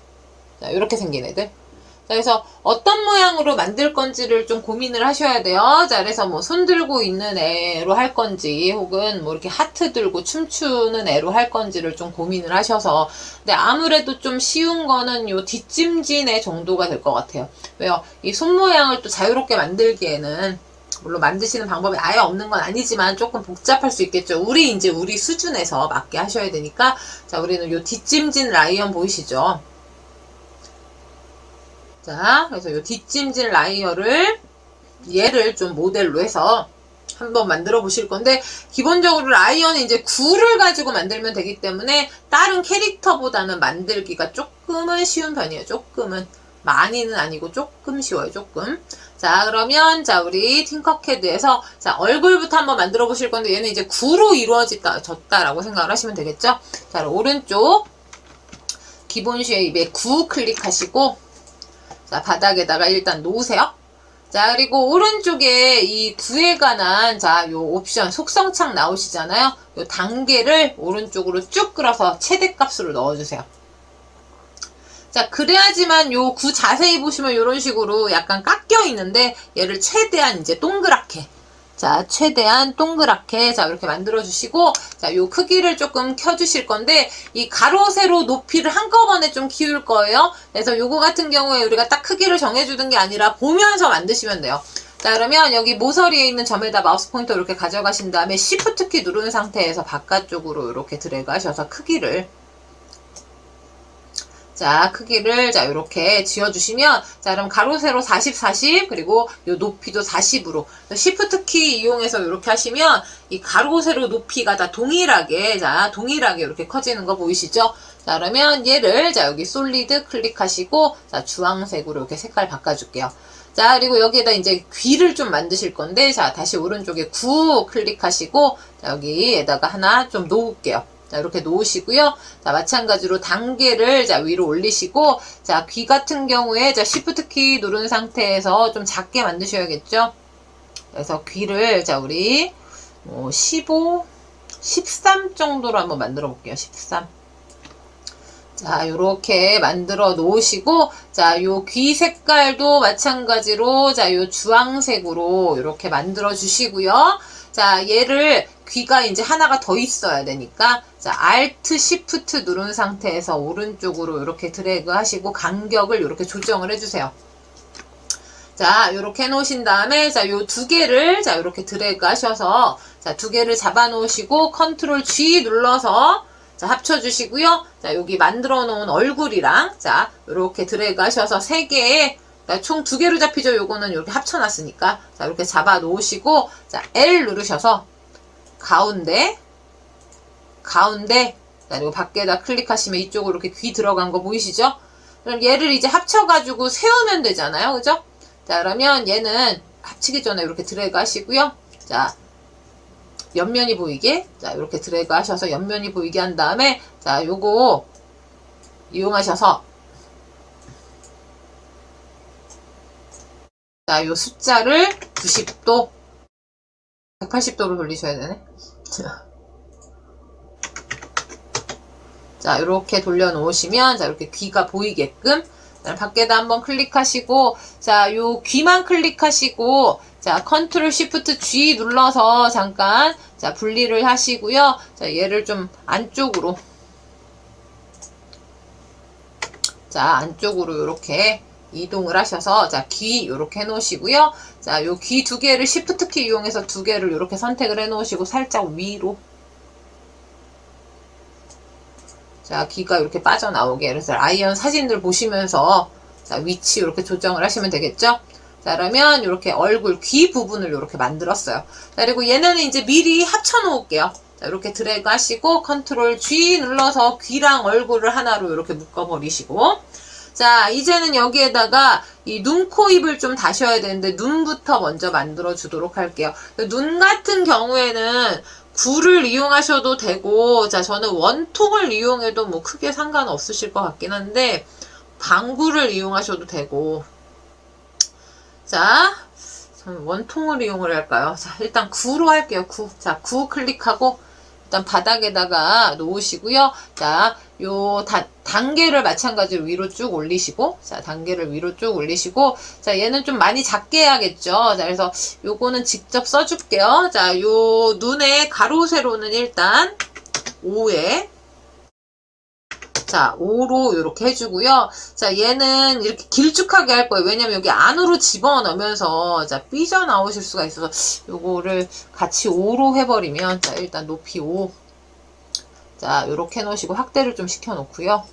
자, 요렇게 생긴 애들. 자, 그래서 어떤 모양으로 만들 건지를 좀 고민을 하셔야 돼요. 자, 그래서 뭐 손 들고 있는 애로 할 건지 혹은 뭐 이렇게 하트 들고 춤추는 애로 할 건지를 좀 고민을 하셔서 근데 아무래도 좀 쉬운 거는 요 뒷짐진 애 정도가 될 것 같아요. 왜요? 이 손 모양을 또 자유롭게 만들기에는 물론 만드시는 방법이 아예 없는 건 아니지만 조금 복잡할 수 있겠죠. 우리 수준에서 맞게 하셔야 되니까 자, 우리는 요 뒷짐진 라이언 보이시죠? 자, 그래서 요 뒷짐진 라이언을 얘를 좀 모델로 해서 한번 만들어 보실 건데 기본적으로 라이언은 이제 굴을 가지고 만들면 되기 때문에 다른 캐릭터보다는 만들기가 조금은 쉬운 편이에요. 조금은. 많이는 아니고 조금 쉬워요. 조금. 자, 그러면 자, 우리 팅커캐드에서 자, 얼굴부터 한번 만들어 보실 건데 얘는 이제 구로 이루어졌다라고 생각을 하시면 되겠죠? 자, 오른쪽 기본 쉐입에 구 클릭하시고 자, 바닥에다가 일단 놓으세요. 자, 그리고 오른쪽에 이 구에 관한 자, 요 옵션 속성창 나오시잖아요. 요 단계를 오른쪽으로 쭉 끌어서 최대값으로 넣어주세요. 자, 그래야지만 요 구 자세히 보시면 요런 식으로 약간 깎여 있는데 얘를 최대한 이제 동그랗게 자, 최대한 동그랗게 자, 이렇게 만들어 주시고 자, 요 크기를 조금 켜 주실 건데 이 가로 세로 높이를 한꺼번에 좀 키울 거예요. 그래서 요거 같은 경우에 우리가 딱 크기를 정해 주는 게 아니라 보면서 만드시면 돼요. 자, 그러면 여기 모서리에 있는 점에다 마우스 포인터 이렇게 가져가신 다음에 Shift 키 누른 상태에서 바깥쪽으로 이렇게 드래그 하셔서 크기를 자, 크기를 자, 요렇게 지어주시면 자, 그럼 가로 세로 40, 40 그리고 요 높이도 40으로 Shift 키 이용해서 이렇게 하시면 이 가로 세로 높이가 다 동일하게 자, 동일하게 이렇게 커지는 거 보이시죠? 자, 그러면 얘를 자, 여기 솔리드 클릭하시고 자, 주황색으로 이렇게 색깔 바꿔줄게요. 자, 그리고 여기에다 이제 귀를 좀 만드실 건데, 자, 다시 오른쪽에 9 클릭하시고, 자, 여기에다가 하나 좀 놓을게요. 자, 이렇게 놓으시고요. 자, 마찬가지로 단계를 자, 위로 올리시고, 자, 귀 같은 경우에 자, Shift 키 누른 상태에서 좀 작게 만드셔야겠죠? 그래서 귀를, 자, 우리 15, 13 정도로 한번 만들어 볼게요. 13. 자, 요렇게 만들어 놓으시고, 자, 요 귀 색깔도 마찬가지로, 자, 요 주황색으로 이렇게 만들어 주시고요. 자, 얘를 귀가 이제 하나가 더 있어야 되니까, 자, Alt Shift 누른 상태에서 오른쪽으로 이렇게 드래그 하시고, 간격을 이렇게 조정을 해주세요. 자, 요렇게 해놓으신 다음에, 자, 요 두 개를, 자, 요렇게 드래그 하셔서, 자, 두 개를 잡아 놓으시고, Ctrl G 눌러서, 자, 합쳐주시고요. 자, 여기 만들어 놓은 얼굴이랑, 자, 요렇게 드래그 하셔서 세 개에, 총 두 개로 잡히죠. 요거는 이렇게 합쳐놨으니까. 자, 이렇게 잡아 놓으시고, 자, L 누르셔서, 가운데, 자, 그리고 밖에다 클릭하시면 이쪽으로 이렇게 귀 들어간 거 보이시죠? 그럼 얘를 이제 합쳐가지고 세우면 되잖아요. 그죠? 자, 그러면 얘는 합치기 전에 이렇게 드래그 하시고요. 자, 옆면이 보이게, 자, 이렇게 드래그 하셔서 옆면이 보이게 한 다음에, 자, 요거 이용하셔서, 자, 요 숫자를 90도, 180도로 돌리셔야 되네. 자, 이렇게 돌려놓으시면, 자, 이렇게 귀가 보이게끔, 밖에다 한번 클릭하시고, 자, 요 귀만 클릭하시고, 자, Ctrl Shift G 눌러서 잠깐, 자, 분리를 하시고요. 자, 얘를 좀 안쪽으로, 자, 안쪽으로 이렇게 이동을 하셔서, 자, 귀 이렇게 해놓으시고요. 자, 요 귀 두 개를 Shift 키 이용해서 두 개를 이렇게 선택을 해놓으시고, 살짝 위로. 자, 귀가 이렇게 빠져나오게. 그래서 아이언 사진들 보시면서, 자, 위치 이렇게 조정을 하시면 되겠죠? 자, 그러면 이렇게 얼굴, 귀 부분을 이렇게 만들었어요. 자, 그리고 얘는 이제 미리 합쳐 놓을게요. 자, 이렇게 드래그 하시고, Ctrl G 눌러서 귀랑 얼굴을 하나로 이렇게 묶어버리시고, 자, 이제는 여기에다가 이 눈, 코, 입을 좀 다셔야 되는데, 눈부터 먼저 만들어 주도록 할게요. 눈 같은 경우에는 굴을 이용하셔도 되고, 자, 저는 원통을 이용해도 뭐 크게 상관없으실 것 같긴 한데, 방구를 이용하셔도 되고, 자, 원통을 이용을 할까요? 자, 일단 구로 할게요. 구. 자, 구 클릭하고, 일단 바닥에다가 놓으시고요. 자, 요 단계를 마찬가지로 위로 쭉 올리시고, 자, 단계를 위로 쭉 올리시고, 자, 얘는 좀 많이 작게 해야겠죠. 자, 그래서 요거는 직접 써줄게요. 자, 요 눈의 가로, 세로는 일단 5에, 자, 5로 이렇게 해주고요. 자, 얘는 이렇게 길쭉하게 할 거예요. 왜냐면 여기 안으로 집어넣으면서, 자, 삐져나오실 수가 있어서, 요거를 같이 5로 해버리면, 자, 일단 높이 5. 자, 요렇게 해놓으시고, 확대를 좀 시켜놓고요.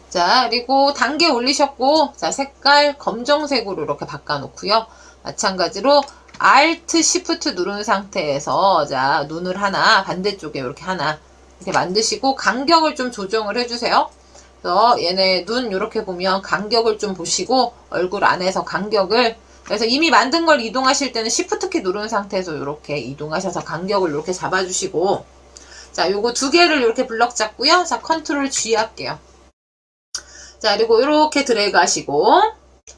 자, 그리고 단계 올리셨고, 자, 색깔 검정색으로 이렇게 바꿔놓고요. 마찬가지로, Alt Shift 누른 상태에서, 자, 눈을 하나, 반대쪽에 이렇게 하나, 이렇게 만드시고, 간격을 좀 조정을 해주세요. 그래서 얘네 눈 이렇게 보면 간격을 좀 보시고, 얼굴 안에서 간격을, 그래서 이미 만든 걸 이동하실 때는 Shift 키 누른 상태에서 이렇게 이동하셔서 간격을 이렇게 잡아주시고, 자, 요거 두 개를 이렇게 블럭 잡고요. 자, Ctrl G 할게요. 자, 그리고 이렇게 드래그 하시고,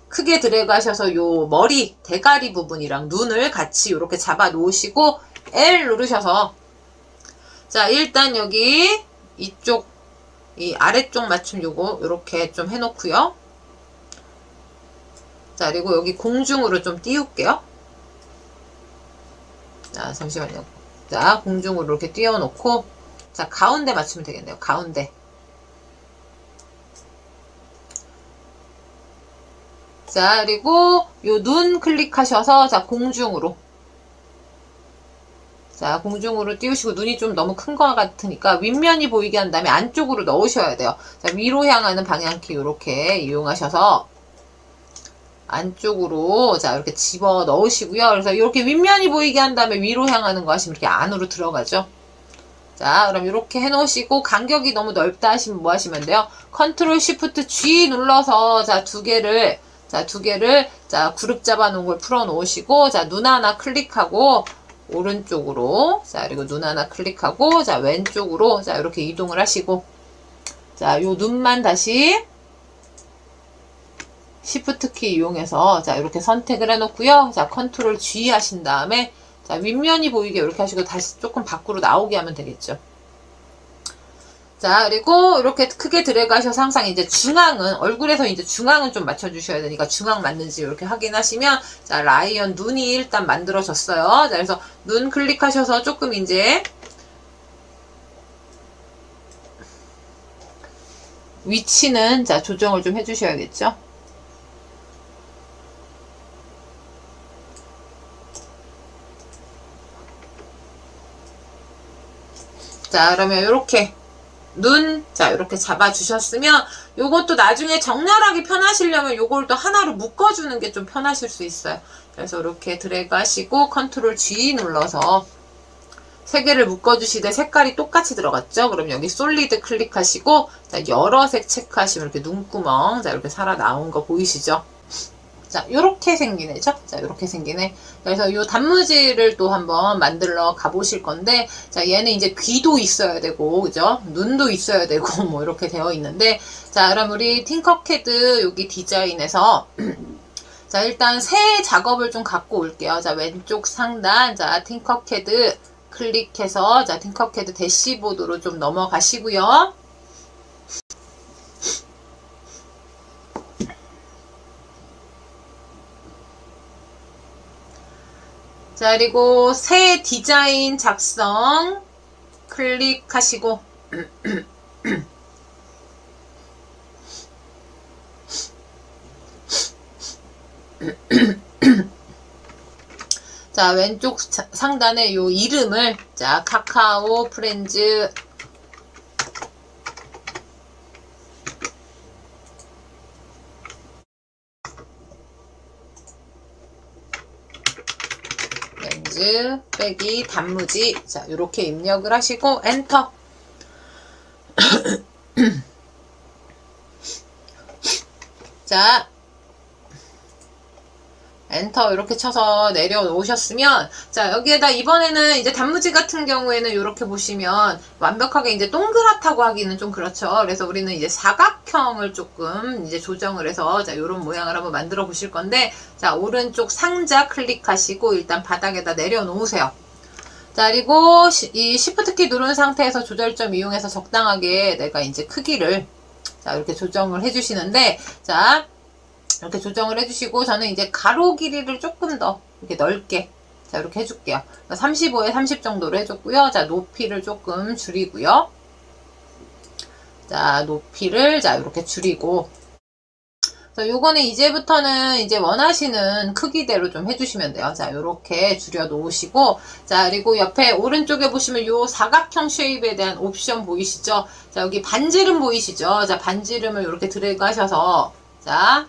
크게 드래그 하셔서 요 머리, 대가리 부분이랑 눈을 같이 이렇게 잡아 놓으시고, L 누르셔서, 자, 일단 여기 이쪽, 이 아래쪽 맞춤 요거 이렇게 좀 해놓고요. 자, 그리고 여기 공중으로 좀 띄울게요. 자, 잠시만요. 자, 공중으로 이렇게 띄워놓고, 자, 가운데 맞추면 되겠네요. 가운데. 자, 그리고 요 눈 클릭하셔서, 자, 공중으로. 자, 공중으로 띄우시고, 눈이 좀 너무 큰 것 같으니까 윗면이 보이게 한 다음에 안쪽으로 넣으셔야 돼요. 자, 위로 향하는 방향키 이렇게 이용하셔서 안쪽으로, 자, 이렇게 집어 넣으시고요. 그래서 이렇게 윗면이 보이게 한 다음에 위로 향하는 거 하시면 이렇게 안으로 들어가죠. 자, 그럼 이렇게 해놓으시고, 간격이 너무 넓다 하시면 뭐 하시면 돼요? 컨트롤 쉬프트 G 눌러서, 자, 두 개를, 자, 그룹 잡아 놓은 걸 풀어 놓으시고, 자, 눈 하나 클릭하고, 오른쪽으로, 자, 그리고 눈 하나 클릭하고, 자, 왼쪽으로, 자, 이렇게 이동을 하시고, 자, 요 눈만 다시, 쉬프트 키 이용해서, 자, 이렇게 선택을 해 놓고요. 자, 컨트롤 G 하신 다음에, 자, 윗면이 보이게 이렇게 하시고 다시 조금 밖으로 나오게 하면 되겠죠. 자, 그리고 이렇게 크게 들어가셔서 항상 이제 중앙은, 얼굴에서 이제 중앙은 좀 맞춰주셔야 되니까 중앙 맞는지 이렇게 확인하시면, 자, 라이언 눈이 일단 만들어졌어요. 자, 그래서 눈 클릭하셔서 조금 이제, 위치는, 자, 조정을 좀 해주셔야겠죠. 자, 그러면 이렇게 눈, 자, 이렇게 잡아주셨으면 요것도 나중에 정렬하기 편하시려면 요걸 또 하나로 묶어주는 게 좀 편하실 수 있어요. 그래서 이렇게 드래그 하시고 컨트롤 G 눌러서 세 개를 묶어주시되 색깔이 똑같이 들어갔죠? 그럼 여기 솔리드 클릭하시고, 자, 여러 색 체크하시면 이렇게 눈구멍, 자, 이렇게 살아 나온 거 보이시죠? 자, 요렇게 생긴 애죠? 자, 요렇게 생긴 애. 그래서 요 단무지를 또 한번 만들러 가보실 건데, 자, 얘는 이제 귀도 있어야 되고, 그죠? 눈도 있어야 되고, 뭐, 이렇게 되어 있는데, 자, 그럼 우리 팅커캐드 여기 디자인에서, 자, 일단 새 작업을 좀 갖고 올게요. 자, 왼쪽 상단, 자, 팅커캐드 클릭해서, 자, 팅커캐드 대시보드로 좀 넘어가시고요. 자, 그리고 새 디자인 작성 클릭하시고 자, 왼쪽 상단에 요 이름을, 자, 카카오 프렌즈 빼기 단무지, 자, 이렇게 입력을 하시고 엔터. 자, 엔터 이렇게 쳐서 내려놓으셨으면, 자, 여기에다 이번에는 이제 단무지 같은 경우에는 이렇게 보시면 완벽하게 이제 동그랗다고 하기는 좀 그렇죠. 그래서 우리는 이제 사각형을 조금 이제 조정을 해서, 자, 요런 모양을 한번 만들어 보실 건데, 자, 오른쪽 상자 클릭하시고 일단 바닥에다 내려놓으세요. 자, 그리고 이 Shift 키 누른 상태에서 조절점 이용해서 적당하게 내가 이제 크기를, 자, 이렇게 조정을 해주시는데, 자, 이렇게 조정을 해주시고, 저는 이제 가로 길이를 조금 더 이렇게 넓게, 자, 이렇게 해줄게요. 35에 30 정도로 해줬고요. 자, 높이를 조금 줄이고요. 자, 높이를, 자, 이렇게 줄이고. 자, 요거는 이제부터는 이제 원하시는 크기대로 좀 해주시면 돼요. 자, 요렇게 줄여 놓으시고, 자, 그리고 옆에 오른쪽에 보시면 요 사각형 쉐입에 대한 옵션 보이시죠? 자, 여기 반지름 보이시죠? 자, 반지름을 이렇게 드래그 하셔서, 자,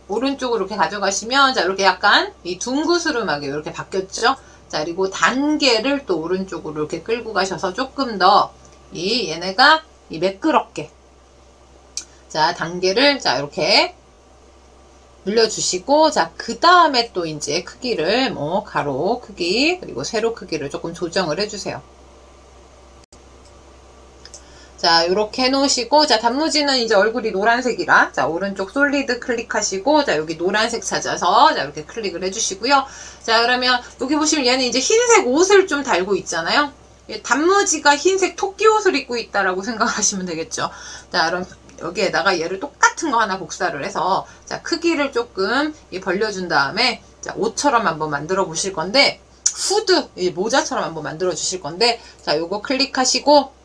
오른쪽으로 이렇게 가져가시면, 자, 이렇게 약간 이 둥그스름하게 이렇게 바뀌었죠? 자, 그리고 단계를 또 오른쪽으로 이렇게 끌고 가셔서 조금 더 얘네가 매끄럽게, 자, 단계를, 자, 이렇게 늘려주시고, 자, 그 다음에 또 이제 크기를, 뭐, 가로 크기, 그리고 세로 크기를 조금 조정을 해주세요. 자, 요렇게 해놓으시고, 자, 단무지는 이제 얼굴이 노란색이라, 자, 오른쪽 솔리드 클릭하시고, 자, 여기 노란색 찾아서, 자, 이렇게 클릭을 해주시고요. 자, 그러면 여기 보시면 얘는 이제 흰색 옷을 좀 달고 있잖아요. 단무지가 흰색 토끼 옷을 입고 있다라고 생각하시면 되겠죠. 자, 그럼 여기에다가 얘를 똑같은 거 하나 복사를 해서, 자, 크기를 조금 벌려준 다음에, 자, 옷처럼 한번 만들어 보실 건데, 후드, 모자처럼 한번 만들어 주실 건데, 자, 요거 클릭하시고,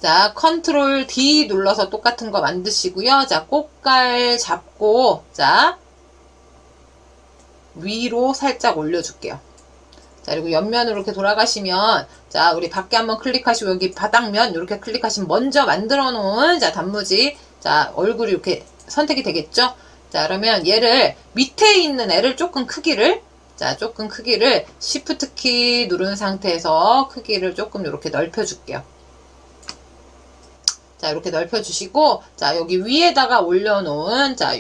자, 컨트롤 D 눌러서 똑같은 거 만드시고요. 자, 꽃갈 잡고, 자, 위로 살짝 올려줄게요. 자, 그리고 옆면으로 이렇게 돌아가시면, 자, 우리 밖에 한번 클릭하시고, 여기 바닥면 이렇게 클릭하시면 먼저 만들어 놓은, 자, 단무지, 자, 얼굴이 이렇게 선택이 되겠죠? 자, 그러면 얘를, 밑에 있는 애를 조금 크기를, 자, 조금 크기를 Shift 키 누른 상태에서 크기를 조금 이렇게 넓혀줄게요. 자, 이렇게 넓혀주시고, 자, 여기 위에다가 올려놓은, 자,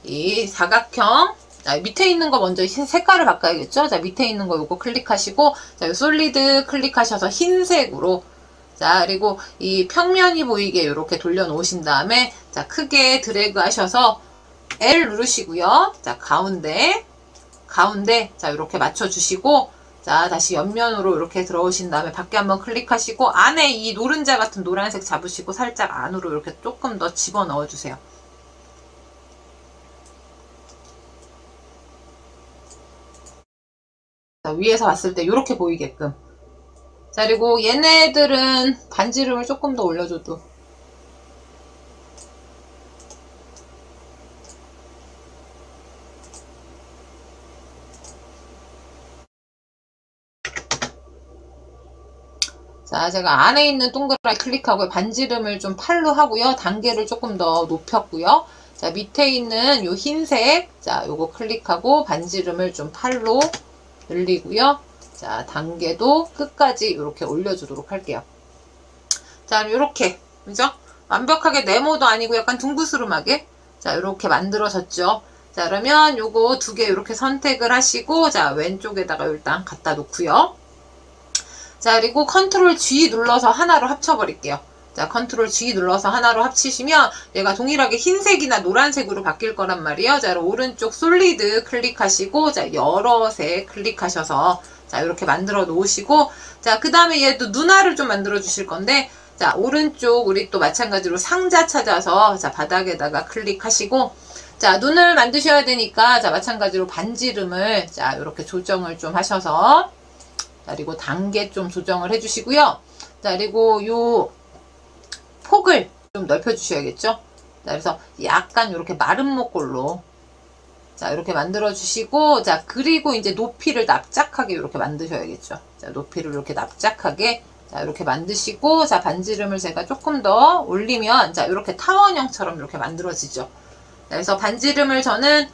이 사각형, 자, 밑에 있는 거 먼저 색깔을 바꿔야겠죠? 자, 밑에 있는 거 요거 클릭하시고, 자, 요 솔리드 클릭하셔서 흰색으로, 자, 그리고 이 평면이 보이게 이렇게 돌려놓으신 다음에, 자, 크게 드래그 하셔서 L 누르시고요. 자, 가운데, 자, 이렇게 맞춰주시고, 자, 다시 옆면으로 이렇게 들어오신 다음에 밖에 한번 클릭하시고, 안에 이 노른자 같은 노란색 잡으시고, 살짝 안으로 이렇게 조금 더 집어 넣어주세요. 자, 위에서 봤을 때 이렇게 보이게끔. 자, 그리고 얘네들은 반지름을 조금 더 올려줘도. 자, 제가 안에 있는 동그라미 클릭하고 반지름을 좀 8로 하고요. 단계를 조금 더 높였고요. 자, 밑에 있는 요 흰색, 자, 요거 클릭하고 반지름을 좀 8로 늘리고요. 자, 단계도 끝까지 이렇게 올려주도록 할게요. 자, 요렇게, 그죠? 완벽하게 네모도 아니고 약간 둥그스름하게, 자, 요렇게 만들어졌죠. 자, 그러면 요거 두 개 이렇게 선택을 하시고, 자, 왼쪽에다가 일단 갖다 놓고요. 자, 그리고 컨트롤 G 눌러서 하나로 합쳐버릴게요. 자, 컨트롤 G 눌러서 하나로 합치시면 얘가 동일하게 흰색이나 노란색으로 바뀔 거란 말이에요. 자, 오른쪽 솔리드 클릭하시고, 자, 여러 색 클릭하셔서, 자, 이렇게 만들어 놓으시고, 자, 그 다음에 얘도 눈알을 좀 만들어 주실 건데, 자, 오른쪽 우리 또 마찬가지로 상자 찾아서, 자, 바닥에다가 클릭하시고, 자, 눈을 만드셔야 되니까, 자, 마찬가지로 반지름을, 자, 이렇게 조정을 좀 하셔서, 자, 그리고 단계 좀 조정을 해주시고요. 자, 그리고 요 폭을 좀 넓혀주셔야겠죠. 자, 그래서 약간 이렇게 마른 목골로, 자, 이렇게 만들어 주시고, 자, 그리고 이제 높이를 납작하게 이렇게 만드셔야겠죠. 자, 높이를 이렇게 납작하게, 자, 이렇게 만드시고, 자, 반지름을 제가 조금 더 올리면, 자, 이렇게 타원형처럼 이렇게 만들어지죠. 자, 그래서 반지름을 저는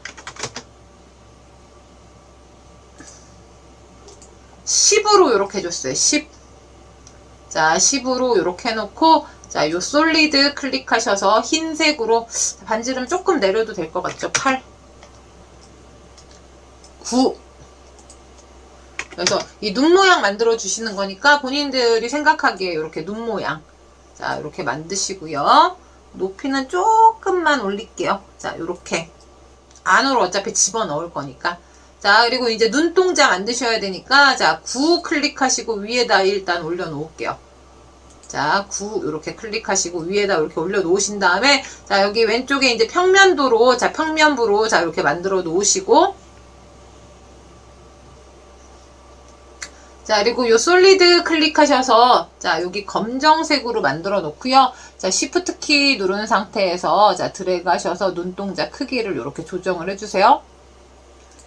10으로 이렇게 해줬어요. 10. 자, 10으로 이렇게 해놓고, 자, 요 솔리드 클릭하셔서 흰색으로 반지름 조금 내려도 될 것 같죠? 8, 9. 그래서 이 눈 모양 만들어 주시는 거니까 본인들이 생각하기에 이렇게 눈 모양. 자, 이렇게 만드시고요. 높이는 조금만 올릴게요. 자, 이렇게. 안으로 어차피 집어 넣을 거니까. 자, 그리고 이제 눈동자 만드셔야 되니까, 자, 9 클릭하시고 위에다 일단 올려놓을게요. 자, 9 이렇게 클릭하시고 위에다 이렇게 올려놓으신 다음에, 자, 여기 왼쪽에 이제 평면도로, 자, 평면부로, 자, 이렇게 만들어 놓으시고, 자, 그리고 요 솔리드 클릭하셔서, 자, 여기 검정색으로 만들어 놓고요. 자, Shift 키 누른 상태에서, 자, 드래그 하셔서 눈동자 크기를 이렇게 조정을 해주세요.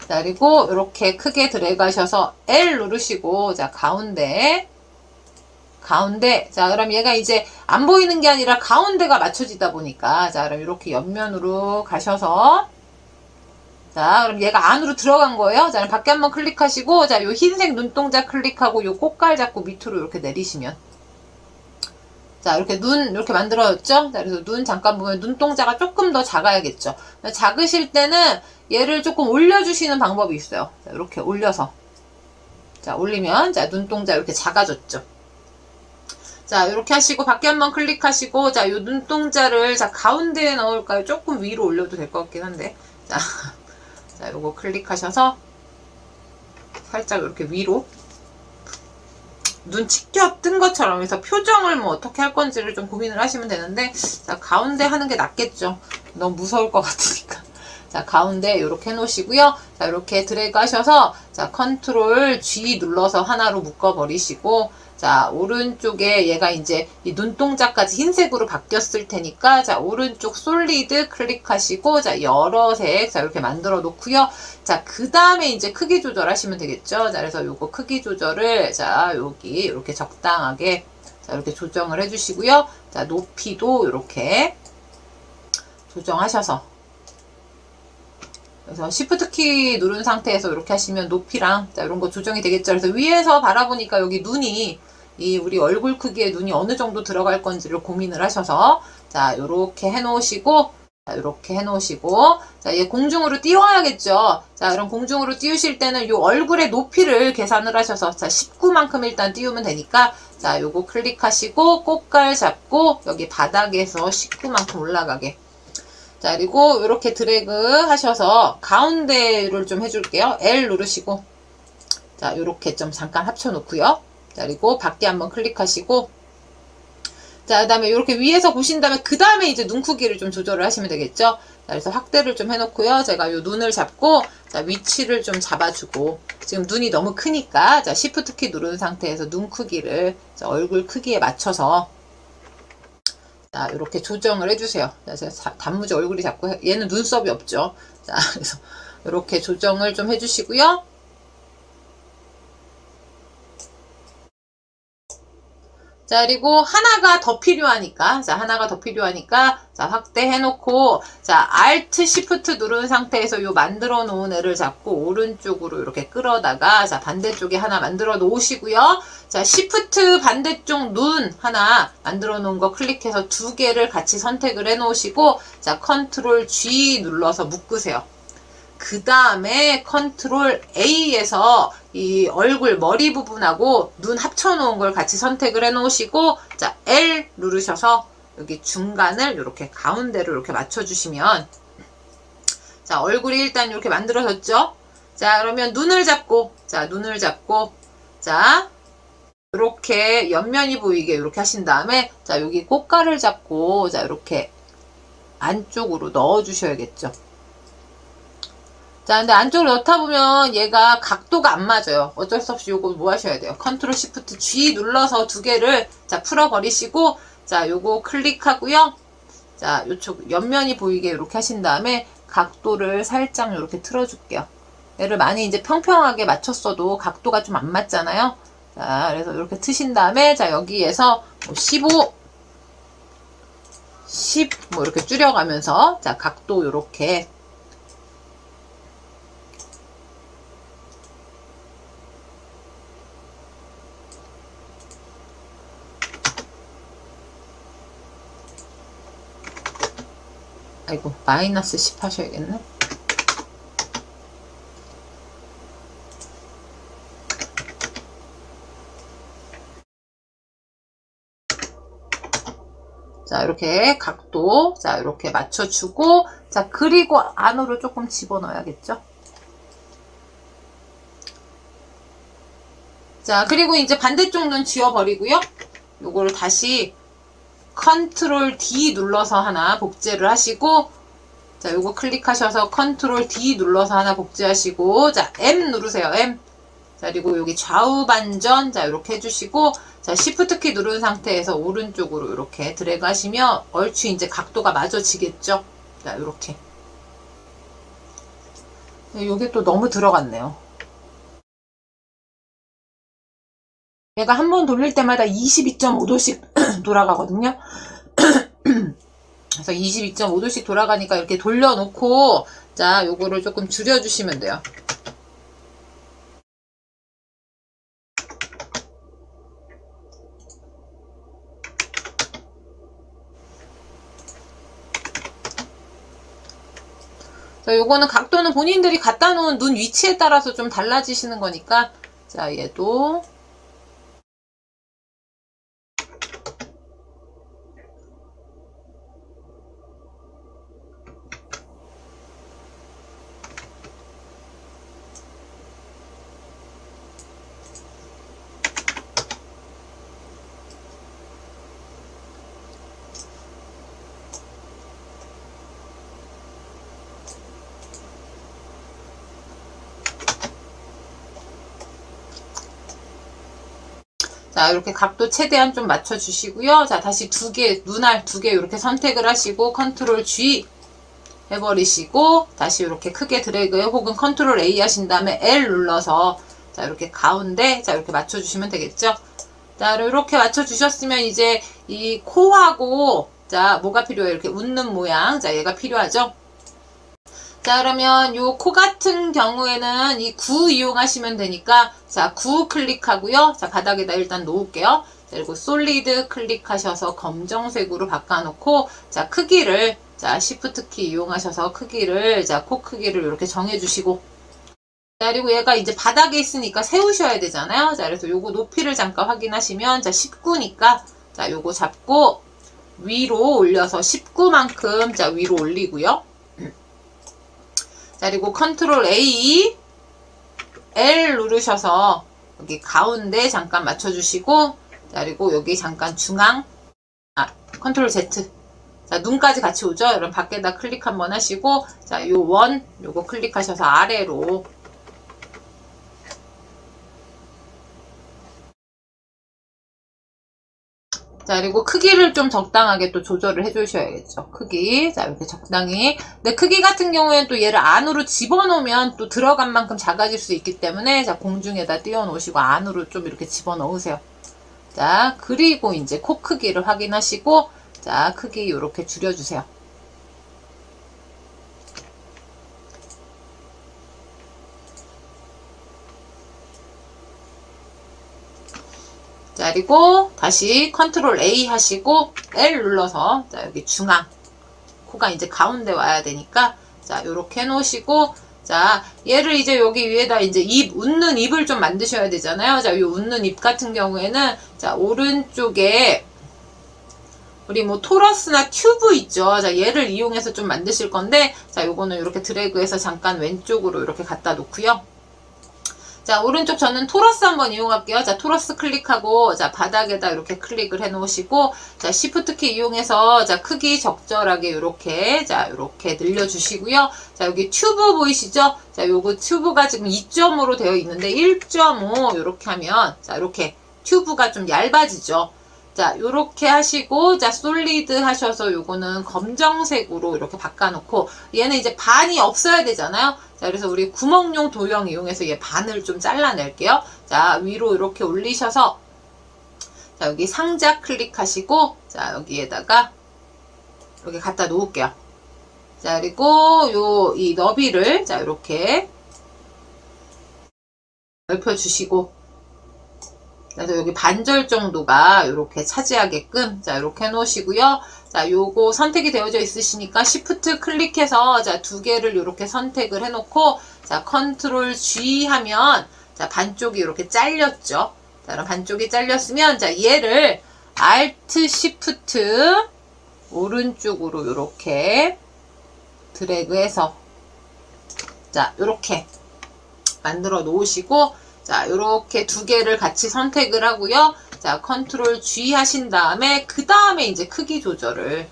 자, 그리고 이렇게 크게 드래그 하셔서 L 누르시고, 자, 가운데. 자, 그럼 얘가 이제 안 보이는 게 아니라 가운데가 맞춰지다 보니까, 자, 그럼 이렇게 옆면으로 가셔서, 자, 그럼 얘가 안으로 들어간 거예요. 자, 밖에 한번 클릭하시고, 자, 요 흰색 눈동자 클릭하고, 요 꽃갈 잡고 밑으로 이렇게 내리시면. 자, 이렇게 눈, 이렇게 만들어졌죠? 자, 그래서 눈 잠깐 보면 눈동자가 조금 더 작아야겠죠? 작으실 때는 얘를 조금 올려주시는 방법이 있어요. 자, 이렇게 올려서. 자, 올리면, 자, 눈동자 이렇게 작아졌죠? 자, 이렇게 하시고, 밖에 한번 클릭하시고, 자, 요 눈동자를, 자, 가운데에 넣을까요? 조금 위로 올려도 될 것 같긴 한데. 자, 자, 요거 클릭하셔서, 살짝 이렇게 위로. 눈 치켜 뜬 것처럼 해서 표정을 뭐 어떻게 할 건지를 좀 고민을 하시면 되는데, 자, 가운데 하는 게 낫겠죠. 너무 무서울 것 같으니까. 자, 가운데 이렇게 해놓으시고요. 자, 이렇게 드래그 하셔서, 자, 컨트롤 G 눌러서 하나로 묶어버리시고, 자, 오른쪽에 얘가 이제 이 눈동자까지 흰색으로 바뀌었을 테니까, 자, 오른쪽 솔리드 클릭하시고, 자, 여러 색, 자, 이렇게 만들어 놓고요. 자, 그 다음에 이제 크기 조절하시면 되겠죠. 자, 그래서 요거 크기 조절을, 자, 여기 이렇게 적당하게, 자, 이렇게 조정을 해주시고요. 자, 높이도 이렇게 조정하셔서, 그래서 Shift 키 누른 상태에서 이렇게 하시면 높이랑 자, 이런 거 조정이 되겠죠. 그래서 위에서 바라보니까 여기 눈이 이 우리 얼굴 크기의 눈이 어느 정도 들어갈 건지를 고민을 하셔서 자, 요렇게 해 놓으시고 자, 이렇게 해 놓으시고 자, 얘 공중으로 띄워야겠죠. 자, 그럼 공중으로 띄우실 때는 요 얼굴의 높이를 계산을 하셔서 자, 19만큼 일단 띄우면 되니까 자, 요거 클릭하시고 꽃갈 잡고 여기 바닥에서 19만큼 올라가게. 자, 그리고 이렇게 드래그 하셔서 가운데를 좀 해줄게요. L 누르시고 자, 이렇게 좀 잠깐 합쳐 놓고요. 자, 그리고 밖에 한번 클릭하시고 자, 그 다음에 이렇게 위에서 보신 다음에 그 다음에 이제 눈 크기를 좀 조절을 하시면 되겠죠. 자, 그래서 확대를 좀 해놓고요. 제가 요 눈을 잡고 자, 위치를 좀 잡아주고 지금 눈이 너무 크니까 자, Shift 키 누른 상태에서 눈 크기를 자, 얼굴 크기에 맞춰서 자, 이렇게 조정을 해주세요. 자, 제가 단무지 얼굴이 자꾸 얘는 눈썹이 없죠. 자, 그래서 이렇게 조정을 좀 해주시고요. 자, 그리고 하나가 더 필요하니까, 자, 하나가 더 필요하니까, 자, 확대해 놓고, 자, Alt Shift 누른 상태에서 요 만들어 놓은 애를 잡고, 오른쪽으로 이렇게 끌어다가, 자, 반대쪽에 하나 만들어 놓으시고요. 자, Shift 반대쪽 눈 하나 만들어 놓은 거 클릭해서 두 개를 같이 선택을 해 놓으시고, 자, Ctrl G 눌러서 묶으세요. 그 다음에 컨트롤 A에서 이 얼굴 머리 부분하고 눈 합쳐 놓은 걸 같이 선택을 해 놓으시고 자, L 누르셔서 여기 중간을 이렇게 가운데로 이렇게 맞춰 주시면 자, 얼굴이 일단 이렇게 만들어졌죠. 자, 그러면 눈을 잡고 자, 눈을 잡고 자, 이렇게 옆면이 보이게 이렇게 하신 다음에 자, 여기 꽃가를 잡고 자, 이렇게 안쪽으로 넣어 주셔야겠죠. 자, 근데 안쪽으로 넣다 보면 얘가 각도가 안 맞아요. 어쩔 수 없이 요거 뭐 하셔야 돼요. 컨트롤 시프트 G 눌러서 두 개를 자, 풀어버리시고 자, 요거 클릭하고요. 자, 요쪽 옆면이 보이게 이렇게 하신 다음에 각도를 살짝 이렇게 틀어줄게요. 얘를 많이 이제 평평하게 맞췄어도 각도가 좀 안 맞잖아요. 자, 그래서 이렇게 트신 다음에 자, 여기에서 뭐 15, 10 뭐 이렇게 줄여가면서 자, 각도 이렇게 아이고, 마이너스 10 하셔야겠네. 자, 이렇게 각도, 자, 이렇게 맞춰주고, 자, 그리고 안으로 조금 집어넣어야겠죠. 자, 그리고 이제 반대쪽 눈 지워버리고요. 요거를 다시 컨트롤 D 눌러서 하나 복제를 하시고 자, 요거 클릭하셔서 컨트롤 D 눌러서 하나 복제하시고 자, M 누르세요. M. 자, 그리고 여기 좌우 반전 자, 이렇게 해주시고 자, Shift 키 누른 상태에서 오른쪽으로 이렇게 드래그 하시면 얼추 이제 각도가 맞아지겠죠. 자, 이렇게. 요게 또 너무 들어갔네요. 얘가 한 번 돌릴 때마다 22.5도씩 돌아가거든요. 그래서 22.5도씩 돌아가니까 이렇게 돌려놓고 자, 요거를 조금 줄여주시면 돼요. 자, 요거는 각도는 본인들이 갖다 놓은 눈 위치에 따라서 좀 달라지시는 거니까 자, 얘도 자, 이렇게 각도 최대한 좀 맞춰주시고요. 자, 다시 두 개, 눈알 두 개 이렇게 선택을 하시고 컨트롤 G 해버리시고 다시 이렇게 크게 드래그 혹은 컨트롤 A 하신 다음에 L 눌러서 자, 이렇게 가운데 자, 이렇게 맞춰주시면 되겠죠. 자, 이렇게 맞춰주셨으면 이제 이 코하고 자, 뭐가 필요해요? 이렇게 웃는 모양. 자, 얘가 필요하죠. 자, 그러면 요 코 같은 경우에는 이 9 이용하시면 되니까, 자, 9 클릭하고요. 자, 바닥에다 일단 놓을게요. 자, 그리고 솔리드 클릭하셔서 검정색으로 바꿔놓고, 자, 크기를, 자, Shift 키 이용하셔서 크기를, 자, 코 크기를 이렇게 정해주시고, 자, 그리고 얘가 이제 바닥에 있으니까 세우셔야 되잖아요. 자, 그래서 요거 높이를 잠깐 확인하시면, 자, 19니까, 자, 요거 잡고, 위로 올려서 19만큼, 자, 위로 올리고요. 자, 그리고 컨트롤 A, L 누르셔서 여기 가운데 잠깐 맞춰주시고, 자, 그리고 여기 잠깐 중앙, 컨트롤 Z. 자, 눈까지 같이 오죠? 여러분 밖에다 클릭 한번 하시고, 자, 요 원, 요거 클릭하셔서 아래로. 자, 그리고 크기를 좀 적당하게 또 조절을 해주셔야겠죠. 크기. 자, 이렇게 적당히. 근데 크기 같은 경우에는 또 얘를 안으로 집어넣으면 또 들어간 만큼 작아질 수 있기 때문에, 자, 공중에다 띄워놓으시고 안으로 좀 이렇게 집어넣으세요. 자, 그리고 이제 코 크기를 확인하시고, 자, 크기 이렇게 줄여주세요. 자, 그리고 다시 컨트롤 A 하시고 L 눌러서, 자, 여기 중앙 코가 이제 가운데 와야 되니까, 자, 요렇게 해놓으시고, 자, 얘를 이제 여기 위에다 이제 입, 웃는 입을 좀 만드셔야 되잖아요. 자, 요 웃는 입 같은 경우에는, 자, 오른쪽에 우리 뭐 토러스나 튜브 있죠. 자, 얘를 이용해서 좀 만드실 건데, 자, 요거는 이렇게 드래그해서 잠깐 왼쪽으로 이렇게 갖다 놓고요. 자, 오른쪽 저는 토러스 한번 이용할게요. 자, 토러스 클릭하고, 자, 바닥에다 이렇게 클릭을 해 놓으시고, 자, Shift 키 이용해서, 자, 크기 적절하게 요렇게, 자, 요렇게 늘려주시고요. 자, 여기 튜브 보이시죠? 자, 요거 튜브가 지금 2.5로 되어 있는데, 1.5 요렇게 하면, 자, 요렇게 튜브가 좀 얇아지죠? 자, 요렇게 하시고, 자, 솔리드 하셔서 요거는 검정색으로 이렇게 바꿔놓고, 얘는 이제 반이 없어야 되잖아요? 자, 그래서 우리 구멍용 도형 이용해서 얘 반을 좀 잘라낼게요. 자, 위로 이렇게 올리셔서, 자, 여기 상자 클릭하시고, 자, 여기에다가, 이렇게 갖다 놓을게요. 자, 그리고 이 너비를, 자, 이렇게 넓혀주시고, 그래서 여기 반절 정도가 이렇게 차지하게끔, 자, 이렇게 해놓으시고요. 자, 요거 선택이 되어져 있으시니까 Shift 클릭해서, 자, 두 개를 이렇게 선택을 해놓고, 자, 컨트롤 G 하면, 자, 반쪽이 이렇게 잘렸죠. 자, 그럼 반쪽이 잘렸으면, 자, 얘를 Alt Shift 오른쪽으로 이렇게 드래그해서, 자, 이렇게 만들어 놓으시고, 자, 요렇게 두 개를 같이 선택을 하고요. 자, 컨트롤 G 하신 다음에, 그 다음에 이제 크기 조절을.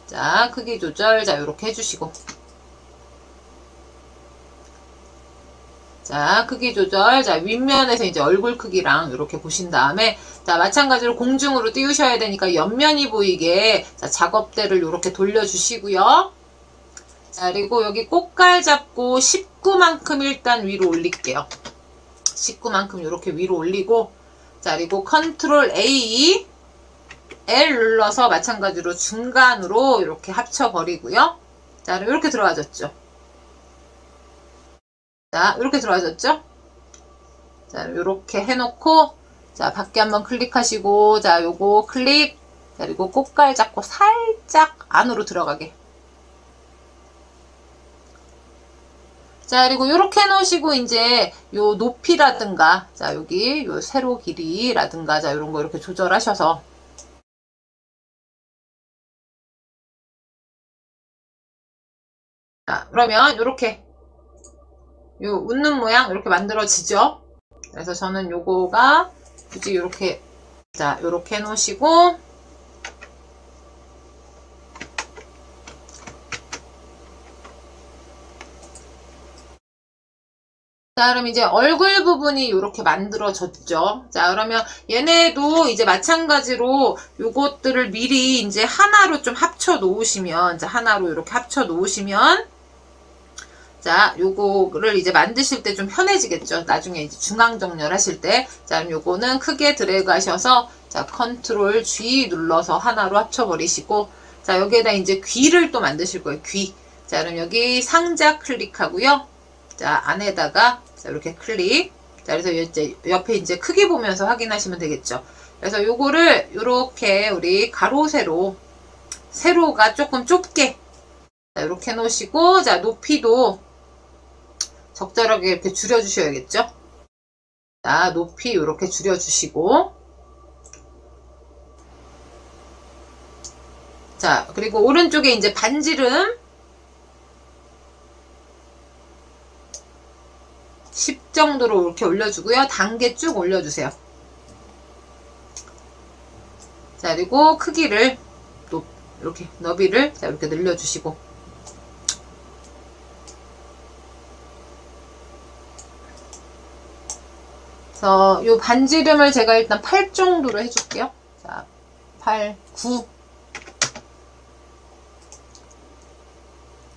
자, 크기 조절, 자, 요렇게 해주시고. 자, 크기 조절, 자, 윗면에서 이제 얼굴 크기랑 요렇게 보신 다음에, 자, 마찬가지로 공중으로 띄우셔야 되니까 옆면이 보이게, 자, 작업대를 요렇게 돌려주시고요. 자, 그리고 여기 꽃갈 잡고 19만큼 일단 위로 올릴게요. 19만큼 이렇게 위로 올리고, 자, 그리고 컨트롤 A, L 눌러서 마찬가지로 중간으로 이렇게 합쳐버리고요. 자, 이렇게 들어와졌죠. 자, 이렇게 들어와졌죠. 자, 이렇게 해놓고, 자, 밖에 한번 클릭하시고, 자, 요거 클릭, 자, 그리고 꽃갈 잡고 살짝 안으로 들어가게. 자, 그리고 이렇게 해놓으시고, 이제, 요 높이라든가, 자, 여기, 요 세로 길이라든가, 자, 요런 거 이렇게 조절하셔서. 자, 그러면, 요렇게, 요 웃는 모양, 이렇게 만들어지죠? 그래서 저는 요거가, 굳이 요렇게, 자, 요렇게 해놓으시고, 자, 그럼 이제 얼굴 부분이 이렇게 만들어졌죠. 자, 그러면 얘네도 이제 마찬가지로 요것들을 미리 이제 하나로 좀 합쳐 놓으시면, 자, 하나로 이렇게 합쳐 놓으시면, 자, 요거를 이제 만드실 때 좀 편해지겠죠. 나중에 이제 중앙 정렬하실 때. 자, 그럼 요거는 크게 드래그 하셔서, 자, 컨트롤 G 눌러서 하나로 합쳐버리시고, 자, 여기에다 이제 귀를 또 만드실 거예요. 귀. 자, 그럼 여기 상자 클릭하고요. 자, 안에다가 자, 이렇게 클릭. 자, 그래서 이제 옆에 이제 크기 보면서 확인하시면 되겠죠. 그래서 요거를 요렇게 우리 가로 세로가 조금 좁게 자, 이렇게 놓으시고, 자, 높이도 적절하게 이렇게 줄여주셔야겠죠. 자, 높이 이렇게 줄여주시고, 자, 그리고 오른쪽에 이제 반지름 10 정도로 이렇게 올려주고요. 단계 쭉 올려주세요. 자, 그리고 크기를 이렇게 너비를 자, 이렇게 늘려주시고, 그래서 요 반지름을 제가 일단 8 정도로 해줄게요. 자, 8, 9.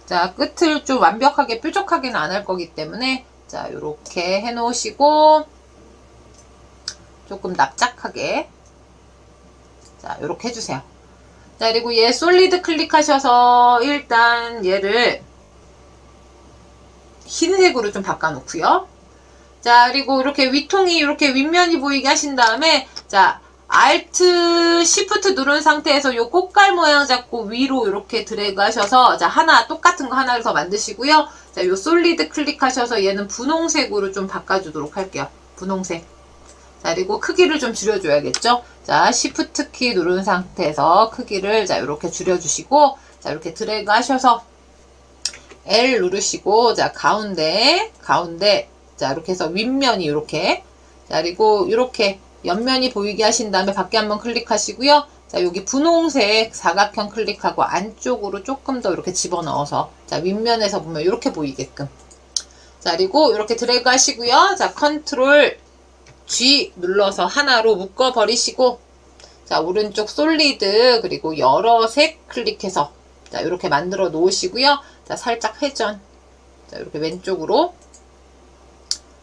자, 끝을 좀 완벽하게 뾰족하게는 안 할 거기 때문에 자, 요렇게 해 놓으시고 조금 납작하게 자, 요렇게 해주세요. 자, 그리고 얘 솔리드 클릭하셔서 일단 얘를 흰색으로 좀 바꿔놓고요. 자, 그리고 이렇게 위통이 이렇게 윗면이 보이게 하신 다음에 자, Alt, Shift 누른 상태에서 요 꽃갈 모양 잡고 위로 이렇게 드래그 하셔서 자, 하나 똑같은 거 하나를 더 만드시고요. 자, 요 솔리드 클릭하셔서 얘는 분홍색으로 좀 바꿔주도록 할게요. 분홍색. 자, 그리고 크기를 좀 줄여줘야겠죠. 자, Shift 키 누른 상태에서 크기를 자, 이렇게 줄여주시고 자, 이렇게 드래그 하셔서 L 누르시고 자, 가운데 자, 이렇게 해서 윗면이 이렇게 자, 그리고 이렇게 옆면이 보이게 하신 다음에 밖에 한번 클릭하시고요. 자, 여기 분홍색 사각형 클릭하고 안쪽으로 조금 더 이렇게 집어넣어서 자, 윗면에서 보면 이렇게 보이게끔 자, 그리고 이렇게 드래그 하시고요. 자, 컨트롤 G 눌러서 하나로 묶어 버리시고 자, 오른쪽 솔리드 그리고 여러 색 클릭해서 자, 이렇게 만들어 놓으시고요. 자, 살짝 회전 자, 이렇게 왼쪽으로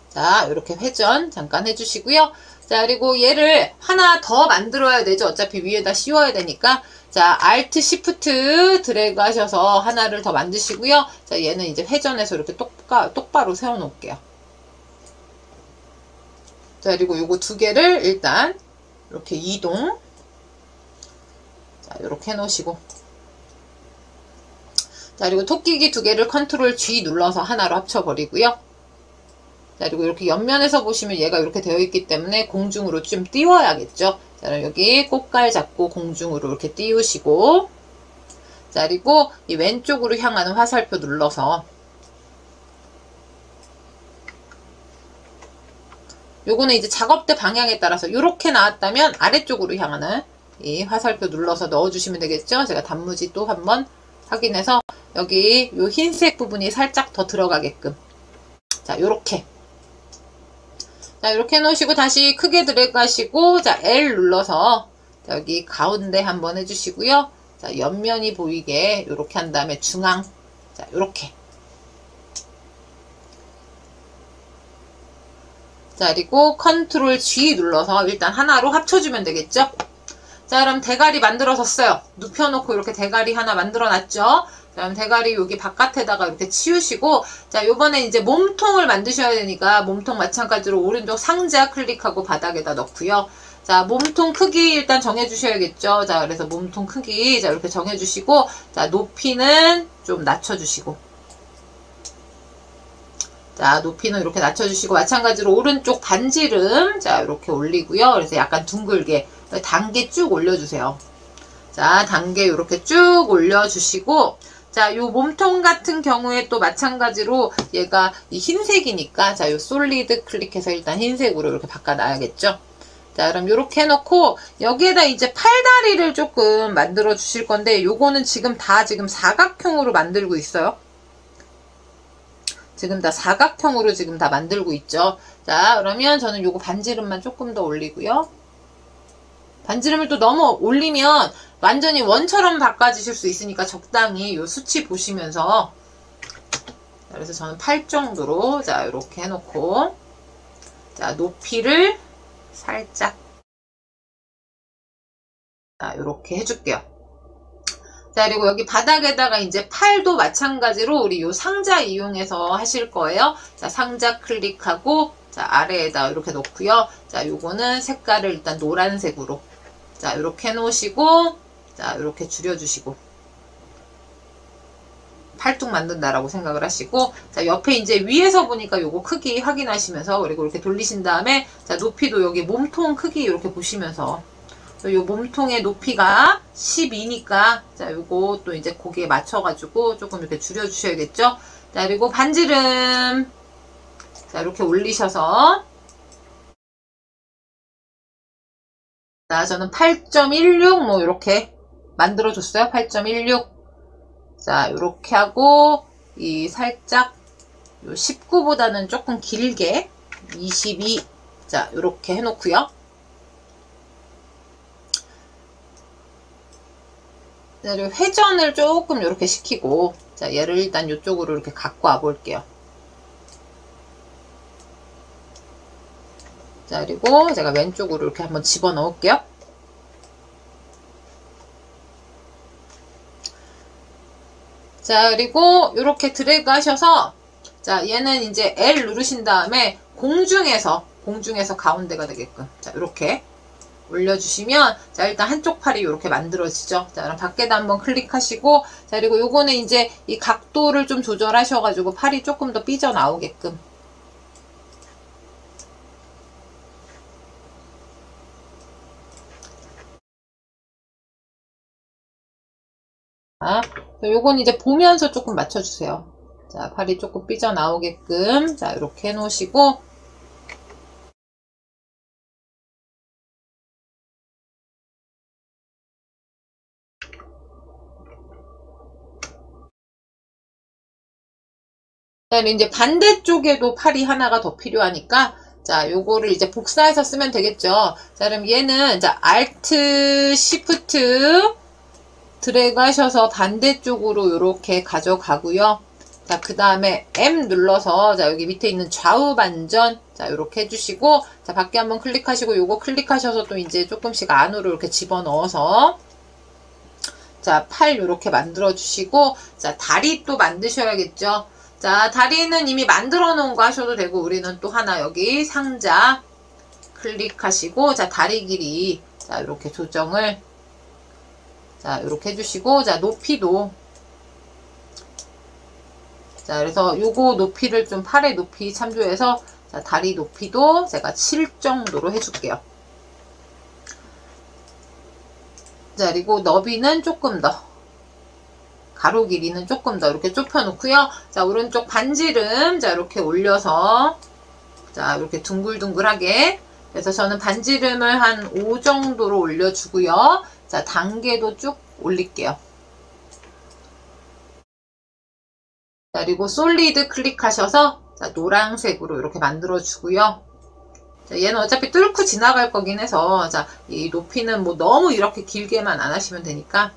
자, 이렇게 회전 잠깐 해주시고요. 자, 그리고 얘를 하나 더 만들어야 되죠. 어차피 위에다 씌워야 되니까. 자, Alt, Shift 드래그 하셔서 하나를 더 만드시고요. 자, 얘는 이제 회전해서 이렇게 똑바로 세워 놓을게요. 자, 그리고 요거 두 개를 일단 이렇게 이동. 자, 이렇게 해 놓으시고. 자, 그리고 토끼기 두 개를 컨트롤 G 눌러서 하나로 합쳐버리고요. 자, 그리고 이렇게 옆면에서 보시면 얘가 이렇게 되어 있기 때문에 공중으로 좀 띄워야겠죠. 자, 그럼 여기 꽃갈 잡고 공중으로 이렇게 띄우시고 자, 그리고 이 왼쪽으로 향하는 화살표 눌러서 요거는 이제 작업대 방향에 따라서 이렇게 나왔다면 아래쪽으로 향하는 이 화살표 눌러서 넣어주시면 되겠죠. 제가 단무지 또 한번 확인해서 여기 요 흰색 부분이 살짝 더 들어가게끔 자, 요렇게 자, 이렇게 해놓으시고 다시 크게 드래그 하시고 자, L 눌러서 자, 여기 가운데 한번 해주시고요. 자, 옆면이 보이게 이렇게 한 다음에 중앙 자, 요렇게 자, 그리고 컨트롤 G 눌러서 일단 하나로 합쳐주면 되겠죠. 자, 그럼 대가리 만들어졌어요. 눕혀놓고 이렇게 대가리 하나 만들어놨죠. 자, 그럼 대가리 여기 바깥에다가 이렇게 치우시고 자, 요번에 이제 몸통을 만드셔야 되니까 몸통 마찬가지로 오른쪽 상자 클릭하고 바닥에다 넣고요. 자, 몸통 크기 일단 정해주셔야겠죠. 자, 그래서 몸통 크기 자, 이렇게 정해주시고 자, 높이는 좀 낮춰주시고 자, 높이는 이렇게 낮춰주시고 마찬가지로 오른쪽 반지름 자, 이렇게 올리고요. 그래서 약간 둥글게 단계 쭉 올려주세요. 자, 단계 이렇게 쭉 올려주시고 자, 요 몸통 같은 경우에 또 마찬가지로 얘가 이 흰색이니까 자, 요 솔리드 클릭해서 일단 흰색으로 이렇게 바꿔놔야겠죠. 자, 그럼 요렇게 해놓고 여기에다 이제 팔다리를 조금 만들어 주실 건데 요거는 지금 다 사각형으로 만들고 있어요. 지금 다 사각형으로 지금 다 만들고 있죠. 자, 그러면 저는 요거 반지름만 조금 더 올리고요. 반지름을 또 너무 올리면 완전히 원처럼 바꿔주실 수 있으니까 적당히 요 수치 보시면서 자, 그래서 저는 8 정도로 자, 이렇게 해놓고 자, 높이를 살짝 자, 이렇게 해줄게요. 자, 그리고 여기 바닥에다가 이제 팔도 마찬가지로 우리 요 상자 이용해서 하실 거예요. 자, 상자 클릭하고, 자, 아래에다 이렇게 놓고요. 자, 요거는 색깔을 일단 노란색으로. 자, 이렇게 해놓으시고, 자, 이렇게 줄여주시고. 팔뚝 만든다라고 생각을 하시고, 자, 옆에 이제 위에서 보니까 요거 크기 확인하시면서, 그리고 이렇게 돌리신 다음에, 자, 높이도 여기 몸통 크기 이렇게 보시면서, 요 몸통의 높이가 12니까, 자, 요거 또 이제 거기에 맞춰가지고 조금 이렇게 줄여주셔야겠죠? 자, 그리고 반지름, 자, 이렇게 올리셔서, 자, 저는 8.16, 뭐, 이렇게 만들어줬어요. 8.16. 자, 요렇게 하고, 이 살짝, 요 19보다는 조금 길게, 22. 자, 요렇게 해놓고요. 자, 그리고 회전을 조금 이렇게 시키고, 자, 얘를 일단 이쪽으로 이렇게 갖고 와 볼게요. 자, 그리고 제가 왼쪽으로 이렇게 한번 집어 넣을게요. 자, 그리고 이렇게 드래그 하셔서, 자, 얘는 이제 L 누르신 다음에 공중에서 가운데가 되게끔, 자, 이렇게 올려주시면, 자, 일단 한쪽 팔이 이렇게 만들어지죠. 자, 그럼 밖에다 한번 클릭하시고, 자, 그리고 요거는 이제 이 각도를 좀 조절하셔가지고 팔이 조금 더 삐져나오게끔. 자, 요건 이제 보면서 조금 맞춰주세요. 자, 팔이 조금 삐져나오게끔. 자, 이렇게 해놓으시고, 그다음에 이제 반대쪽에도 팔이 하나가 더 필요하니까, 자, 요거를 이제 복사해서 쓰면 되겠죠. 자, 그럼 얘는, 자, Alt, Shift, 드래그 하셔서 반대쪽으로 이렇게 가져가고요. 자, 그 다음에 M 눌러서, 자, 여기 밑에 있는 좌우 반전, 자, 이렇게 해주시고, 자, 밖에 한번 클릭하시고, 요거 클릭하셔서 또 이제 조금씩 안으로 이렇게 집어 넣어서, 자, 팔 이렇게 만들어 주시고, 자, 다리 또 만드셔야겠죠. 자, 다리는 이미 만들어 놓은 거 하셔도 되고, 우리는 또 하나 여기 상자 클릭하시고, 자, 다리 길이, 자, 이렇게 조정을, 자, 이렇게 해주시고, 자, 높이도, 자, 그래서 요거 높이를 좀 팔의 높이 참조해서, 자, 다리 높이도 제가 7 정도로 해줄게요. 자, 그리고 너비는 조금 더, 가로 길이는 조금 더 이렇게 좁혀 놓고요. 자, 오른쪽 반지름, 자, 이렇게 올려서, 자, 이렇게 둥글둥글하게. 그래서 저는 반지름을 한 5 정도로 올려주고요. 자, 단계도 쭉 올릴게요. 자, 그리고 솔리드 클릭하셔서, 자, 노란색으로 이렇게 만들어주고요. 자, 얘는 어차피 뚫고 지나갈 거긴 해서, 자, 이 높이는 뭐 너무 이렇게 길게만 안 하시면 되니까.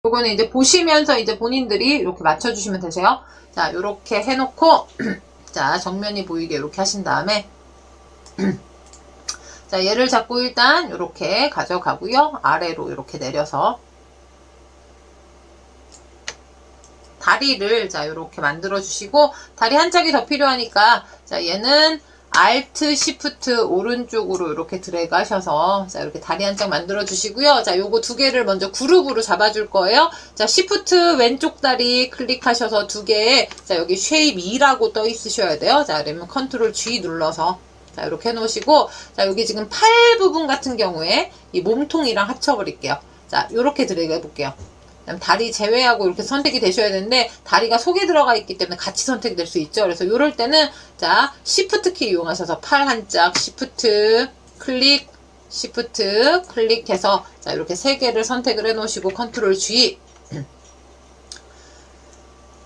요거는 이제 보시면서 이제 본인들이 이렇게 맞춰주시면 되세요. 자, 요렇게 해놓고, 자, 정면이 보이게 이렇게 하신 다음에, 자, 얘를 잡고 일단 요렇게 가져가고요. 아래로 이렇게 내려서, 다리를, 자, 요렇게 만들어주시고, 다리 한 짝이 더 필요하니까, 자, 얘는, Alt, Shift 오른쪽으로 이렇게 드래그 하셔서 자 이렇게 다리 한 짝 만들어 주시고요. 자 요거 두 개를 먼저 그룹으로 잡아줄 거예요. 자 Shift 왼쪽 다리 클릭하셔서 두 개에 자 여기 Shape 2라고 떠 있으셔야 돼요. 자 그러면 Ctrl G 눌러서 자 이렇게 해놓으시고 자 여기 지금 팔 부분 같은 경우에 이 몸통이랑 합쳐버릴게요. 자 요렇게 드래그 해볼게요. 다리 제외하고 이렇게 선택이 되셔야 되는데 다리가 속에 들어가 있기 때문에 같이 선택이 될 수 있죠. 그래서 이럴 때는 자 Shift 키 이용하셔서 팔 한 짝 Shift 클릭 Shift 클릭해서 자 이렇게 세 개를 선택을 해 놓으시고 Ctrl G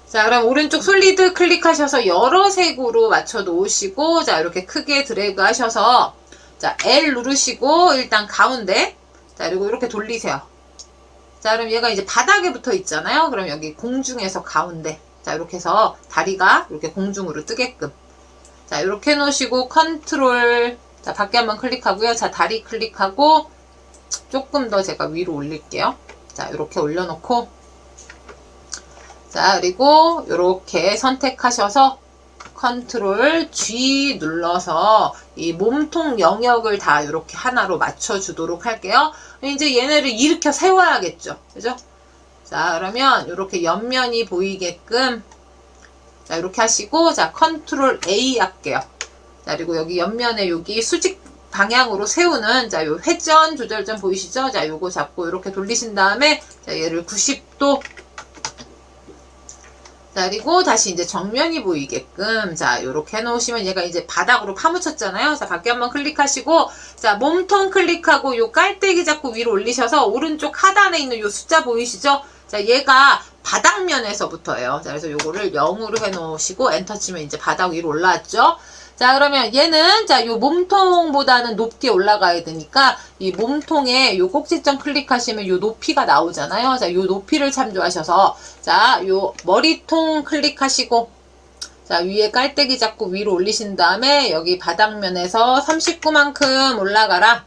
자 그럼 오른쪽 솔리드 클릭하셔서 여러 색으로 맞춰 놓으시고 자 이렇게 크게 드래그 하셔서 자 L 누르시고 일단 가운데 자, 그리고 이렇게 돌리세요. 자, 그럼 얘가 이제 바닥에 붙어 있잖아요. 그럼 여기 공중에서 가운데. 자, 이렇게 해서 다리가 이렇게 공중으로 뜨게끔. 자, 이렇게 해놓으시고 컨트롤. 자, 밖에 한번 클릭하고요. 자, 다리 클릭하고 조금 더 제가 위로 올릴게요. 자, 이렇게 올려놓고. 자, 그리고 이렇게 선택하셔서 컨트롤 G 눌러서 이 몸통 영역을 다 이렇게 하나로 맞춰주도록 할게요. 이제 얘네를 일으켜 세워야겠죠. 그죠? 자, 그러면 이렇게 옆면이 보이게끔 자, 이렇게 하시고 자, 컨트롤 A 할게요. 자, 그리고 여기 옆면에 여기 수직 방향으로 세우는 자, 요 회전 조절점 보이시죠? 자, 요거 잡고 이렇게 돌리신 다음에 자, 얘를 90도 자, 그리고 다시 이제 정면이 보이게끔 자, 요렇게 해놓으시면 얘가 이제 바닥으로 파묻혔잖아요. 자, 밖에 한번 클릭하시고 자, 몸통 클릭하고 요 깔때기 잡고 위로 올리셔서 오른쪽 하단에 있는 요 숫자 보이시죠? 자, 얘가 바닥면에서부터예요. 자, 그래서 요거를 0으로 해놓으시고 엔터 치면 이제 바닥 위로 올라왔죠? 자, 그러면 얘는 자, 요 몸통보다는 높게 올라가야 되니까 이 몸통에 요 꼭지점 클릭하시면 요 높이가 나오잖아요. 자, 요 높이를 참조하셔서 자, 요 머리통 클릭하시고 자, 위에 깔때기 잡고 위로 올리신 다음에 여기 바닥면에서 39만큼 올라가라.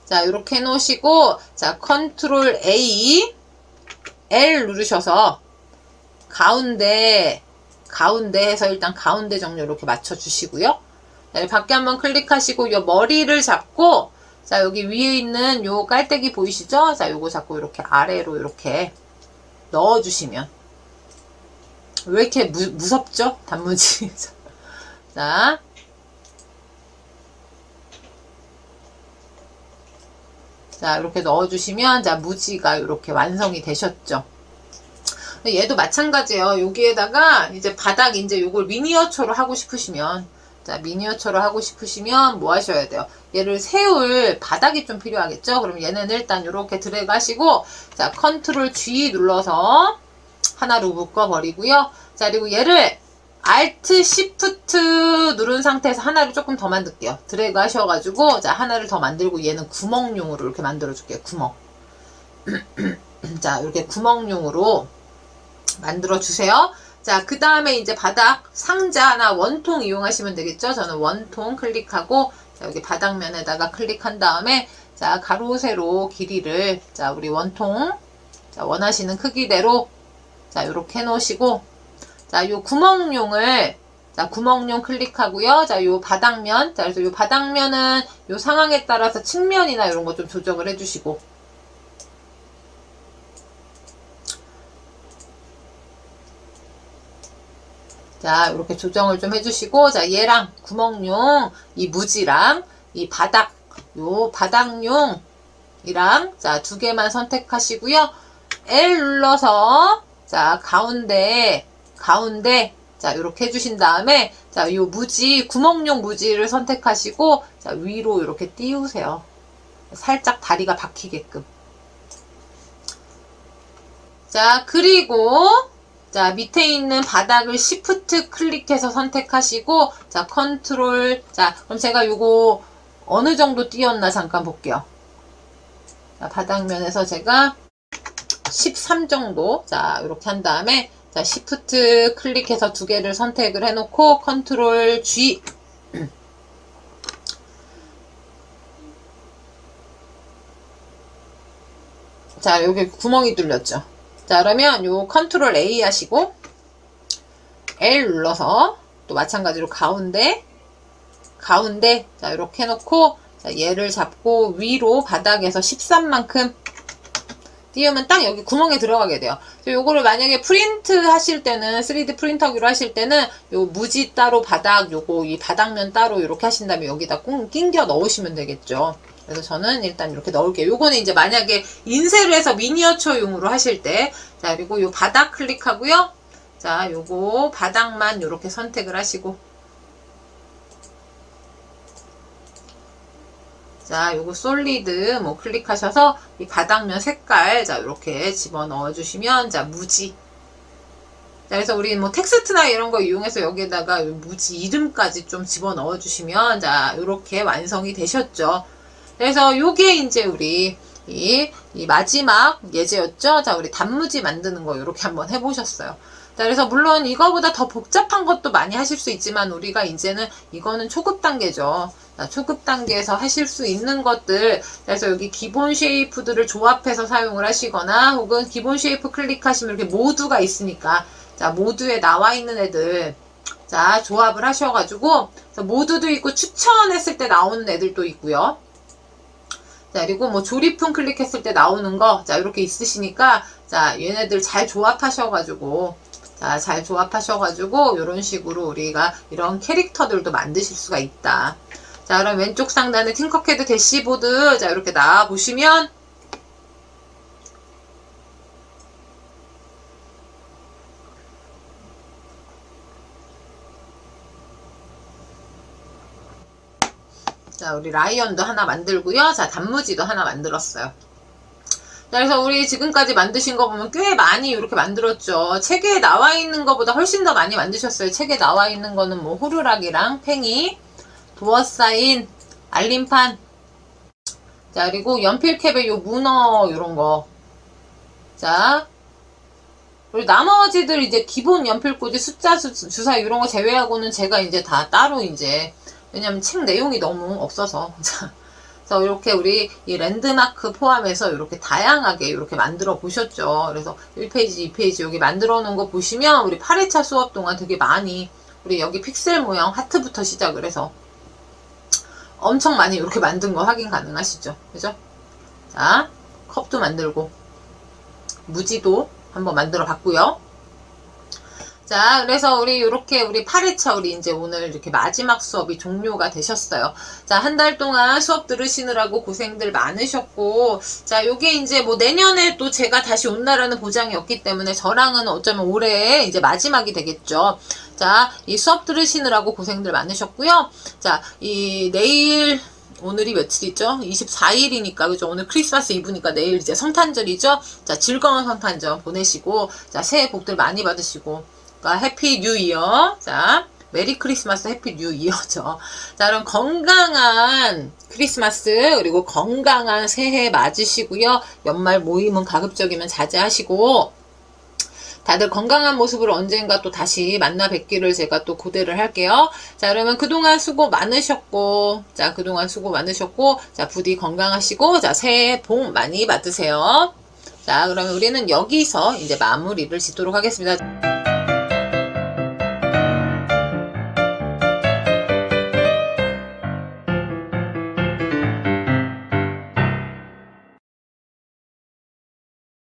자, 요렇게 해놓으시고 자, 컨트롤 A L 누르셔서 가운데 해서 일단 가운데 정렬 이렇게 맞춰주시고요. 자, 밖에 한번 클릭하시고 요 머리를 잡고 자, 여기 위에 있는 요 깔때기 보이시죠? 자, 요거 잡고 이렇게 아래로 이렇게 넣어주시면 왜 이렇게 무섭죠? 단무지. 자, 자, 이렇게 넣어주시면 자, 무지가 이렇게 완성이 되셨죠. 얘도 마찬가지예요. 여기에다가 이제 바닥 이제 요걸 미니어처로 하고 싶으시면 자, 미니어처로 하고 싶으시면 뭐 하셔야 돼요? 얘를 세울 바닥이 좀 필요하겠죠? 그럼 얘는 일단 이렇게 드래그 하시고 자, 컨트롤 G 눌러서 하나로 묶어 버리고요. 자, 그리고 얘를 Alt Shift 누른 상태에서 하나를 조금 더 만들게요. 드래그 하셔가지고 자, 하나를 더 만들고 얘는 구멍용으로 이렇게 만들어 줄게요. 구멍. 자, 이렇게 구멍용으로 만들어 주세요. 자, 그 다음에 이제 바닥 상자나 원통 이용하시면 되겠죠. 저는 원통 클릭하고 자, 여기 바닥면에다가 클릭한 다음에 자, 가로 세로 길이를 자, 우리 원통 자, 원하시는 크기대로 자, 이렇게 해 놓으시고 자, 요 구멍용을 자, 구멍용 클릭하고요. 자, 요 바닥면 자, 그래서 요 바닥면은 요 상황에 따라서 측면이나 이런 거 좀 조정을 해 주시고 자, 이렇게 조정을 좀 해주시고, 자, 얘랑 구멍용, 이 무지랑, 이 바닥, 요 바닥용이랑, 자, 두 개만 선택하시고요. L 눌러서, 자, 가운데, 자, 이렇게 해주신 다음에, 자, 요 무지, 구멍용 무지를 선택하시고, 자, 위로 이렇게 띄우세요. 살짝 다리가 박히게끔. 자, 그리고, 자, 밑에 있는 바닥을 Shift 클릭해서 선택하시고, 자, 컨트롤, 자, 그럼 제가 요거 어느 정도 띄웠나 잠깐 볼게요. 자, 바닥면에서 제가 13 정도, 자, 이렇게 한 다음에, 자, Shift 클릭해서 두 개를 선택을 해놓고, 컨트롤 G. 자, 여기 구멍이 뚫렸죠. 자, 그러면 요 컨트롤 A 하시고 L 눌러서 또 마찬가지로 가운데 자, 이렇게 해놓고 자, 얘를 잡고 위로 바닥에서 13만큼 띄우면 딱 여기 구멍에 들어가게 돼요. 요거를 만약에 프린트 하실 때는 3D 프린터기로 하실 때는 요 무지 따로 바닥 요거 이 바닥면 따로 이렇게 하신 다음에 여기다 꼭 끼겨 넣으시면 되겠죠. 그래서 저는 일단 이렇게 넣을게요. 요거는 이제 만약에 인쇄를 해서 미니어처용으로 하실 때, 자, 그리고 요 바닥 클릭하고요. 자, 요거 바닥만 요렇게 선택을 하시고, 자, 요거 솔리드 뭐 클릭하셔서 이 바닥면 색깔, 자, 요렇게 집어 넣어 주시면, 자, 무지. 자, 그래서 우리 뭐 텍스트나 이런 거 이용해서 여기에다가 무지 이름까지 좀 집어 넣어 주시면, 자, 요렇게 완성이 되셨죠. 그래서 요게 이제 우리 이 마지막 예제였죠. 자, 우리 단무지 만드는 거 이렇게 한번 해보셨어요. 자, 그래서 물론 이거보다 더 복잡한 것도 많이 하실 수 있지만 우리가 이제는 이거는 초급 단계죠. 자, 초급 단계에서 하실 수 있는 것들, 그래서 여기 기본 쉐이프들을 조합해서 사용을 하시거나 혹은 기본 쉐이프 클릭하시면 이렇게 모두가 있으니까, 자, 모두에 나와 있는 애들, 자, 조합을 하셔가지고 모두도 있고 추천했을 때 나오는 애들도 있고요. 자, 그리고 뭐 조립품 클릭했을 때 나오는 거, 자, 이렇게 있으시니까, 자, 얘네들 잘 조합하셔가지고, 자, 잘 조합하셔가지고 이런 식으로 우리가 이런 캐릭터들도 만드실 수가 있다. 자, 그럼 왼쪽 상단에 팅커캐드 대시보드, 자, 이렇게 나와 보시면 자, 우리 라이언도 하나 만들고요. 자, 단무지도 하나 만들었어요. 자, 그래서 우리 지금까지 만드신 거 보면 꽤 많이 이렇게 만들었죠. 책에 나와 있는 것보다 훨씬 더 많이 만드셨어요. 책에 나와 있는 거는 뭐 호루라기랑 팽이, 도어 사인, 알림판, 자, 그리고 연필캡에 요 문어 요런 거. 자, 그리고 나머지들 이제 기본 연필꽂이 숫자 주사 이런 거 제외하고는 제가 이제 다 따로 이제, 왜냐면 책 내용이 너무 없어서. 자, 그래서 이렇게 우리 이 랜드마크 포함해서 이렇게 다양하게 이렇게 만들어 보셨죠. 그래서 1페이지, 2페이지 여기 만들어 놓은 거 보시면 우리 8회차 수업 동안 되게 많이 우리 여기 픽셀 모양 하트부터 시작을 해서 엄청 많이 이렇게 만든 거 확인 가능하시죠. 그죠? 자, 컵도 만들고 무지도 한번 만들어 봤고요. 자, 그래서 우리 이렇게 우리 8회차 우리 이제 오늘 이렇게 마지막 수업이 종료가 되셨어요. 자, 한 달 동안 수업 들으시느라고 고생들 많으셨고, 자, 요게 이제 뭐 내년에 또 제가 다시 온다라는 보장이 없기 때문에 저랑은 어쩌면 올해 이제 마지막이 되겠죠. 자, 이 수업 들으시느라고 고생들 많으셨고요. 자, 이 내일 오늘이 며칠이죠? 24일이니까, 그죠? 오늘 크리스마스 이브니까 내일 이제 성탄절이죠? 자, 즐거운 성탄절 보내시고, 자, 새해 복들 많이 받으시고, 해피 뉴 이어. 자, 메리 크리스마스 해피 뉴 이어죠. 자, 그럼 건강한 크리스마스 그리고 건강한 새해 맞으시고요. 연말 모임은 가급적이면 자제하시고 다들 건강한 모습으로 언젠가 또 다시 만나 뵙기를 제가 또 고대를 할게요. 자, 그러면 그동안 수고 많으셨고, 자, 그동안 수고 많으셨고, 자, 부디 건강하시고, 자, 새해 복 많이 받으세요. 자, 그러면 우리는 여기서 이제 마무리를 짓도록 하겠습니다.